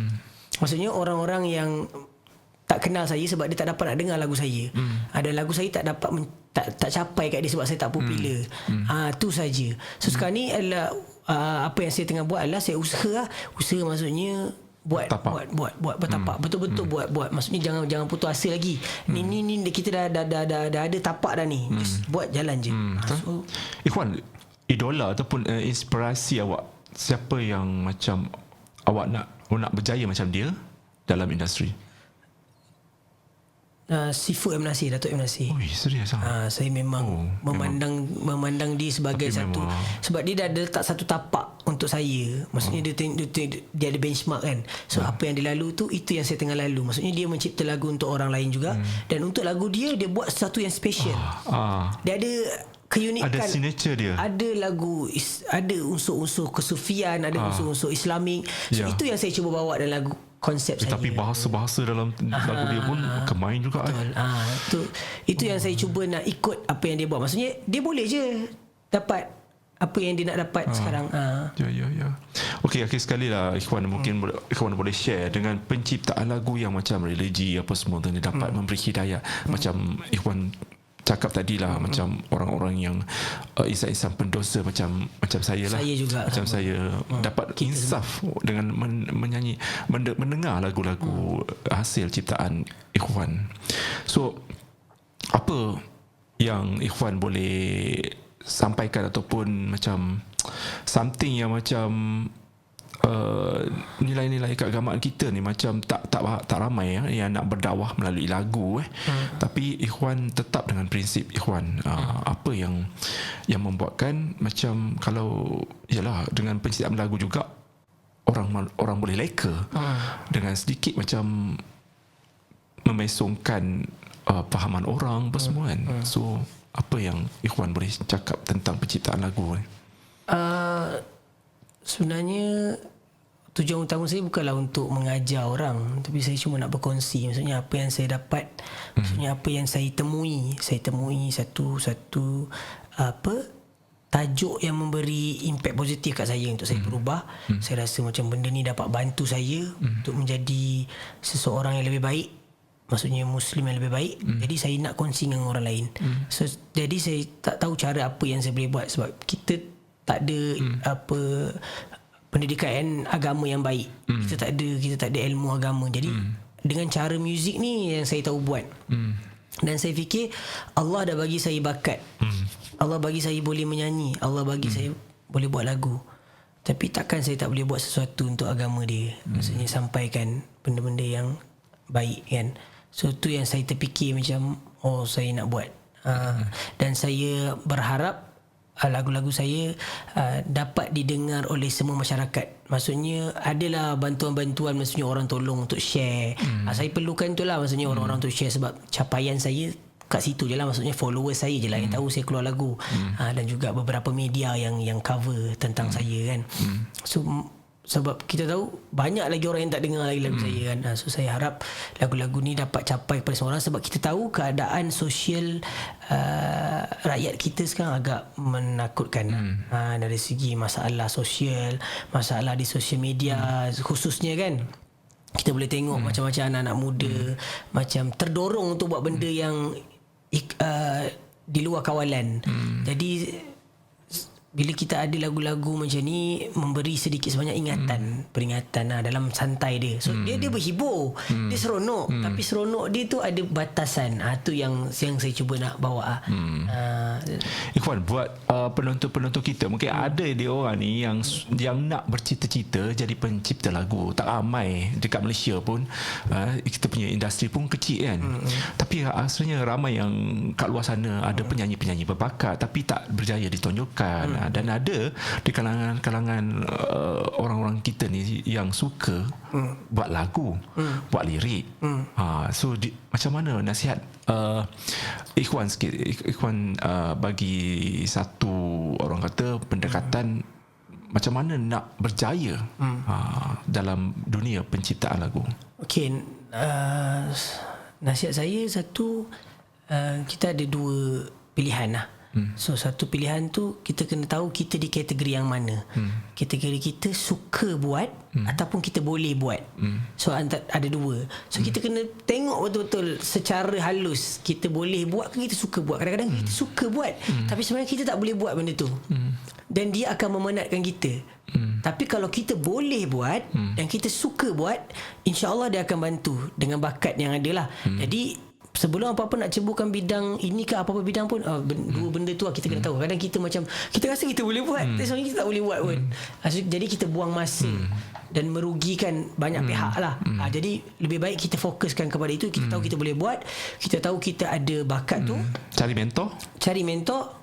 Maksudnya orang-orang yang tak kenal saya sebab dia tak dapat nak dengar lagu saya. Dan lagu saya tak dapat tak capai kat dia sebab saya tak popular. Tu saja. So sekarang ni adalah apa yang saya tengah buat adalah saya usaha maksudnya buat bertapak, betul-betul buat. Maksudnya jangan putus asa lagi. Ni kita dah ada tapak dah ni. Just buat jalan je. So, Ikhwan, idola ataupun inspirasi awak, siapa yang macam awak nak berjaya macam dia dalam industri? Sifu M. Nasir, Datuk M. Nasir. Serius saya memang memandang dia sebagai satu, sebab dia dah letak satu tapak untuk saya. Maksudnya dia ada benchmark kan. So apa yang dia lalu tu, itu yang saya tengah lalu. Maksudnya dia mencipta lagu untuk orang lain juga. Dan untuk lagu dia buat sesuatu yang special. Dia ada keunikan, ada signature dia. Ada lagu, ada unsur-unsur kesufian, ada unsur-unsur Islamik. So itu yang saya cuba bawa dalam lagu konsep saya. Tapi bahasa-bahasa dalam lagu dia pun kemain juga. Itu yang saya cuba nak ikut apa yang dia buat. Maksudnya dia boleh je dapat apa yang dia nak dapat sekarang. Ya. Okey, akhir sekali lah Ikhwan, mungkin Ikhwan boleh share dengan penciptaan lagu yang macam religi apa semua tu, dia dapat memberi hidayah. Macam Ikhwan cakap tadilah, macam orang-orang yang insan-insan pendosa macam saya lah. Saya juga. Macam saya dapat insaf dengan menyanyi, mendengar lagu-lagu hasil ciptaan Ikhwan. So apa yang Ikhwan boleh sampaikan ataupun macam something yang macam nilai-nilai keagamaan kita ni macam tak ramai yang nak berdakwah melalui lagu tapi Ikhwan tetap dengan prinsip Ikhwan. Apa yang membuatkan macam kalau ialah dengan penciptaan lagu juga orang boleh leka dengan sedikit macam memesongkan fahaman orang apa semua kan. So Apa yang Ikhwan boleh cakap tentang penciptaan lagu ni? Sebenarnya tujuan utama saya bukanlah untuk mengajar orang, tapi saya cuma nak berkongsi. Maksudnya apa yang saya dapat, maksudnya apa yang saya temui satu tajuk yang memberi impak positif kat saya untuk saya berubah. Saya rasa macam benda ni dapat bantu saya untuk menjadi seseorang yang lebih baik, maksudnya Muslim yang lebih baik. Jadi saya nak kongsi dengan orang lain. So, jadi saya tak tahu cara apa yang saya boleh buat, sebab kita tak ada pendidikan agama yang baik. Kita tak ada ilmu agama. Jadi dengan cara muzik ni yang saya tahu buat. Dan saya fikir Allah dah bagi saya bakat. Allah bagi saya boleh menyanyi, Allah bagi saya boleh buat lagu. Tapi takkan saya tak boleh buat sesuatu untuk agama dia. Maksudnya sampaikan benda-benda yang baik kan. So tu yang saya terfikir macam saya nak buat. Dan saya berharap lagu-lagu saya dapat didengar oleh semua masyarakat. Maksudnya adalah bantuan-bantuan, maksudnya orang tolong untuk share. Saya perlukan tu lah, maksudnya orang-orang untuk share, sebab capaian saya kat situ je lah. Maksudnya followers saya je lah yang tahu saya keluar lagu. Dan juga beberapa media yang cover tentang saya kan. So sebab kita tahu banyak lagi orang yang tak dengar lagi lagu saya kan. So saya harap lagu-lagu ni dapat capai kepada semua orang, sebab kita tahu keadaan sosial rakyat kita sekarang agak menakutkan. Dari segi masalah sosial, masalah di sosial media khususnya kan. Kita boleh tengok macam-macam anak-anak muda macam terdorong untuk buat benda yang di luar kawalan. Jadi bila kita ada lagu-lagu macam ni, memberi sedikit sebanyak ingatan, peringatan dalam santai dia. So dia berhibur, dia seronok, tapi seronok dia tu ada batasan. Tu yang saya cuba nak bawa. Ikhwan, buat penonton-penonton kita, mungkin ada dia orang ni yang nak bercita-cita jadi pencipta lagu. Tak ramai dekat Malaysia pun. Kita punya industri pun kecil kan. Tapi asalnya ramai yang kat luar sana ada penyanyi-penyanyi berbakat tapi tak berjaya ditonjolkan. Dan ada di kalangan orang-orang kita ni yang suka buat lagu, buat lirik. So macam mana nasihat Ikhwan sikit, Ikhwan bagi satu orang kata pendekatan macam mana nak berjaya dalam dunia penciptaan lagu. Okey, nasihat saya satu, kita ada dua pilihan lah. So satu pilihan tu, kita kena tahu kita di kategori yang mana. Kategori kita suka buat ataupun kita boleh buat. So ada dua. So kita kena tengok betul-betul secara halus, kita boleh buat ke kita suka buat. Kadang-kadang kita suka buat tapi sebenarnya kita tak boleh buat benda tu. Dan dia akan memenatkan kita. Tapi kalau kita boleh buat dan kita suka buat, insya-Allah dia akan bantu dengan bakat yang ada lah. Jadi sebelum apa-apa nak ceburkan bidang ini ke apa-apa bidang pun, dua benda tu kita kena tahu. Kadang kita macam kita rasa kita boleh buat, tapi sebenarnya kita tak boleh buat pun. Jadi kita buang masa dan merugikan banyak pihak lah. Jadi lebih baik kita fokuskan kepada itu. Kita tahu kita boleh buat, kita tahu kita ada bakat tu. Cari mentor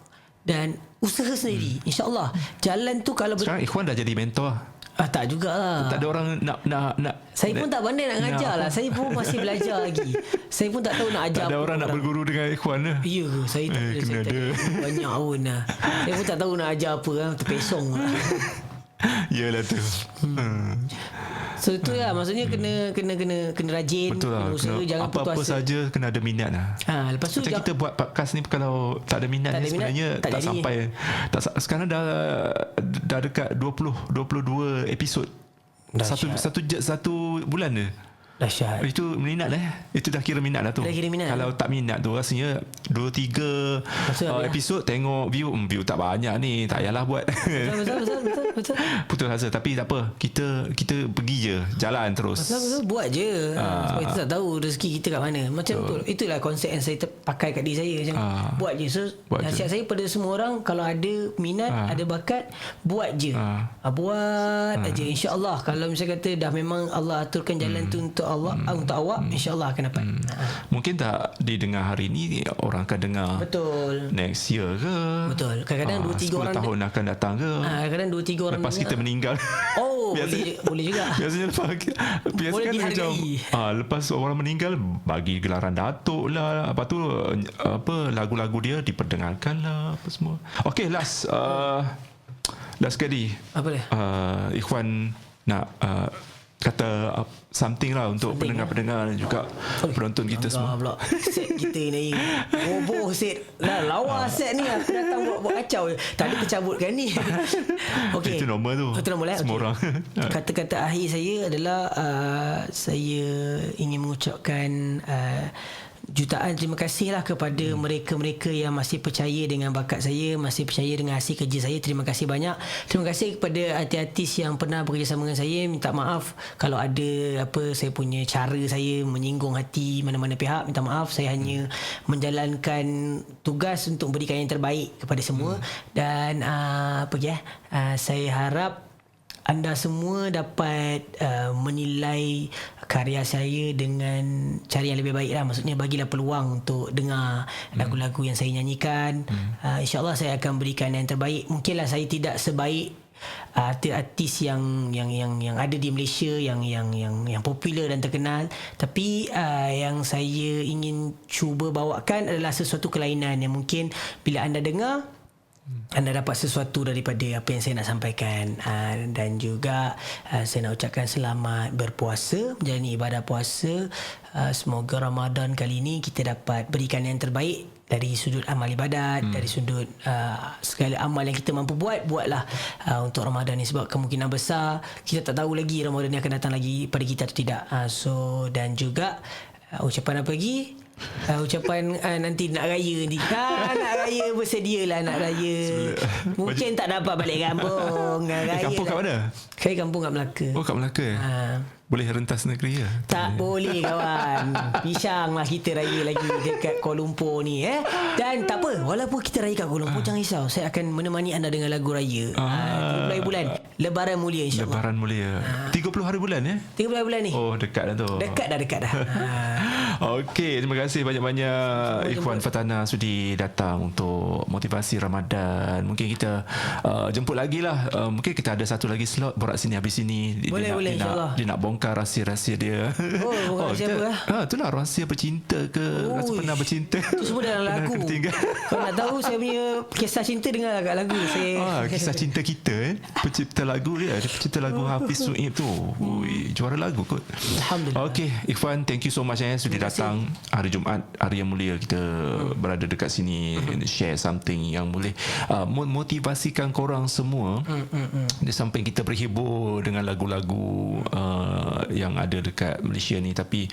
dan usaha sendiri. InsyaAllah jalan tu kalau sekarang Ikhwan dah jadi mentor. Tak jugalah. Tak ada orang nak saya pun tak pandai nak ngajar lah. Saya pun masih belajar lagi. Saya pun tak tahu nak ajar. Tak ada orang nak berguru dengan Ikhwan lah. Ya ke? Saya tak ada. Saya tak banyak pun lah. Saya pun tak tahu nak ajar apa lah. Terpesong lah. Yalah tu. So tu lah, maksudnya kena rajin. Betul lah. Usaha, jangan putus apa-apa asa. saja kena ada minat lah. Lepas tu macam kita buat podcast ni, kalau tak ada minat ni sebenarnya tak sampai. Sekarang dah dekat 22 episod. Satu bulan je. Dahsyat. Itu minat itu dah kira minat lah tu. Kalau tak minat tu rasanya 2-3 episod tengok view tak banyak ni, tak payahlah buat. Betul. Putus asa. Tapi tak apa, kita pergi je, jalan terus. Betul, buat je. Sebab kita tak tahu rezeki kita kat mana. Macam tu. Itulah konsep yang saya pakai kat diri saya macam buat je. So nasihat saya pada semua orang, kalau ada minat, ada bakat, buat je. Buat aja, insya-Allah. Kalau misalnya kata dah memang Allah aturkan jalan tu untuk untuk Allah, untuk awak, insya-Allah akan dapat. Mungkin tak didengar hari ni, orang akan dengar Betul. next year ke. Betul. Kadang-kadang 2-3 orang 10 tahun akan datang ke. kadang-kadang 2-3 orang Lepas kita meninggal. Oh, boleh juga. Biasanya Boleh kan macam dihargai. lepas orang meninggal bagi gelaran datuk lah, apa tu lagu-lagu dia diperdengarkan lah apa semua. Okay, last sekali Apa dia? Ikhwan nak kata something lah untuk pendengar-pendengar dan juga penonton kita semua. Pula set kita ni roboh set lah, lawa set ni aku datang buat kacau. Tadi tercabutkan ni. Okey, Itu normal tu. Itu normal, semua orang. Kata-kata akhir saya adalah saya ingin mengucapkan jutaan terima kasih lah kepada mereka-mereka yang masih percaya dengan bakat saya, masih percaya dengan hasil kerja saya. Terima kasih banyak. Terima kasih kepada artis-artis yang pernah bekerjasama dengan saya. Minta maaf kalau ada saya punya cara saya menyinggung hati mana-mana pihak. Minta maaf. Saya hanya menjalankan tugas untuk berikan yang terbaik kepada semua. Dan saya harap anda semua dapat menilai karya saya dengan cara yang lebih baik lah. Maksudnya bagilah peluang untuk dengar lagu-lagu yang saya nyanyikan. InsyaAllah saya akan berikan yang terbaik. Mungkinlah saya tidak sebaik artis yang ada di Malaysia yang popular dan terkenal, tapi yang saya ingin cuba bawakan adalah sesuatu kelainan yang mungkin bila anda dengar anda dapat sesuatu daripada apa yang saya nak sampaikan. Dan juga saya nak ucapkan selamat berpuasa, menjalani ibadah puasa. Semoga Ramadan kali ini kita dapat berikan yang terbaik dari sudut amal ibadat, dari sudut segala amal yang kita mampu buatlah untuk Ramadan ni, sebab kemungkinan besar kita tak tahu lagi Ramadan ni akan datang lagi pada kita atau tidak. Dan juga ucapan apa lagi? Ucapan nanti nak raya ni. Nak raya, bersedialah nak raya. Mungkin tak dapat balik kampung. Raya Kampung kat mana? Saya kampung kat Melaka. Oh, kat Melaka. Boleh rentas negeri ya? Tak boleh kawan. Pisang lah kita raya lagi dekat Kuala Lumpur ni. Dan tak apa, walaupun kita raya kat Kuala Lumpur, jangan risau. Saya akan menemani anda dengan lagu raya. Mulai bulan Lebaran Mulia, insyaAllah. Lebaran Mulia. 30 hari bulan ya? 30 hari bulan ni. Oh, dekat dah tu. Dekat dah. Okey, terima kasih banyak-banyak Ikhwan Fatana sudi datang untuk motivasi Ramadan. Mungkin kita jemput lagi lah. Mungkin kita ada satu lagi slot borak sini habis sini. Boleh, insyaAllah. Dia nak bongkar rahsia-rahsia dia. Bongkar rahsia apa lah? Itulah rahsia bercinta ke, rasa pernah bercinta. Itu semua dalam lagu. Kalau nak tahu saya punya kisah cinta, dengar kat lagu saya. Kisah cinta kita pencipta lagu dia pencipta lagu Hafiz Suib tu. Juara lagu kot. Alhamdulillah. Okey, Ikhwan, thank you so much sudi datang hari Jumaat, hari yang mulia kita berada dekat sini, share something yang boleh motivasikan korang semua. Di samping kita berhibur dengan lagu-lagu yang ada dekat Malaysia ni, tapi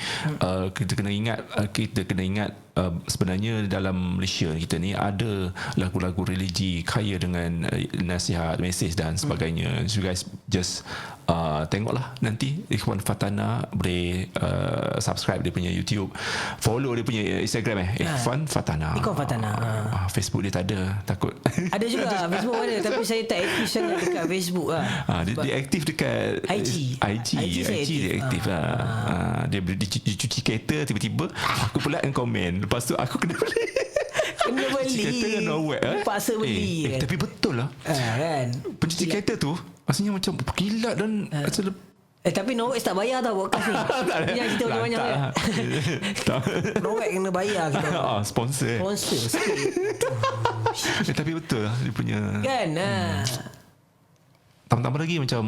kita kena ingat sebenarnya dalam Malaysia kita ni ada lagu-lagu religi kaya dengan nasihat, mesej dan sebagainya. So guys, just tengoklah nanti Ikhwan Fatana, boleh subscribe dia punya YouTube, follow dia punya Instagram Ikhwan Fatana. Facebook dia tak ada, takut. Ada juga Facebook ada, tapi saya tak aktif sangat dekat Facebook lah. Dia aktif dekat IG dia aktif lah. Dia cuci kereta, tiba-tiba aku pula komen, lepas tu aku kena beli. Kereta kan awet paksa beli tapi betul lah kan, pencuci kereta tu rasanya macam kilat dan tapi Norwex tak bayar tau podcast ni. Yang kita banyak lah. Norwex kena bayar kita. Sponsor sikit. tapi betul lah dia punya kan. Tambah-tambah lagi macam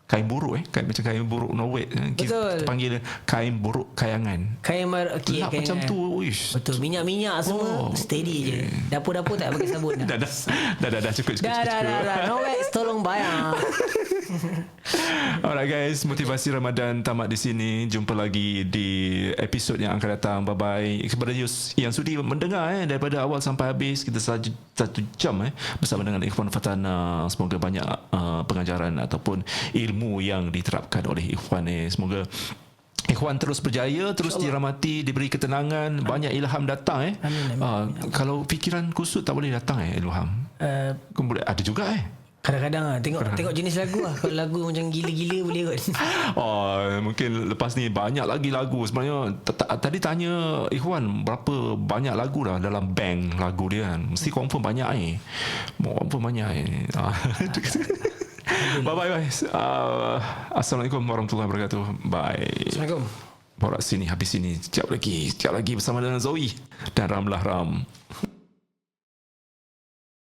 kain buruk macam kain buruk Norway. Kita panggil kain buruk kayangan. Kain lap macam tu. Betul, minyak-minyak semua steady je. Dapur-dapur tak pakai sabun dah. Dah cukup. Dah. Norwex tolong bayar. Alright guys, motivasi Ramadan tamat di sini. Jumpa lagi di episod yang akan datang. Bye bye. Kepada yang sudi mendengar daripada awal sampai habis, kita 1 jam bersama dengan Ikhwan Fatana. Semoga banyak pengajaran ataupun ilmu yang diterapkan oleh Ikhwan ni. Semoga Ikhwan terus berjaya, terus dirahmati, diberi ketenangan, banyak ilham datang Amin. Kalau fikiran kusut tak boleh datang ilham. Ada juga Kadang-kadang tengok jenis lagu lah. Kalau lagu macam gila-gila boleh kot. Oh, mungkin lepas ni banyak lagi lagu. Sebenarnya tadi tanya Ikhwan berapa banyak lagu dah dalam bank lagu dia kan. Mesti confirm banyak confirm banyak Bye guys. Assalamualaikum warahmatullahi wabarakatuh. Bye. Assalamualaikum. Borak sini habis sini. Sekejap lagi bersama dengan Zoe dan Ramlah Ram.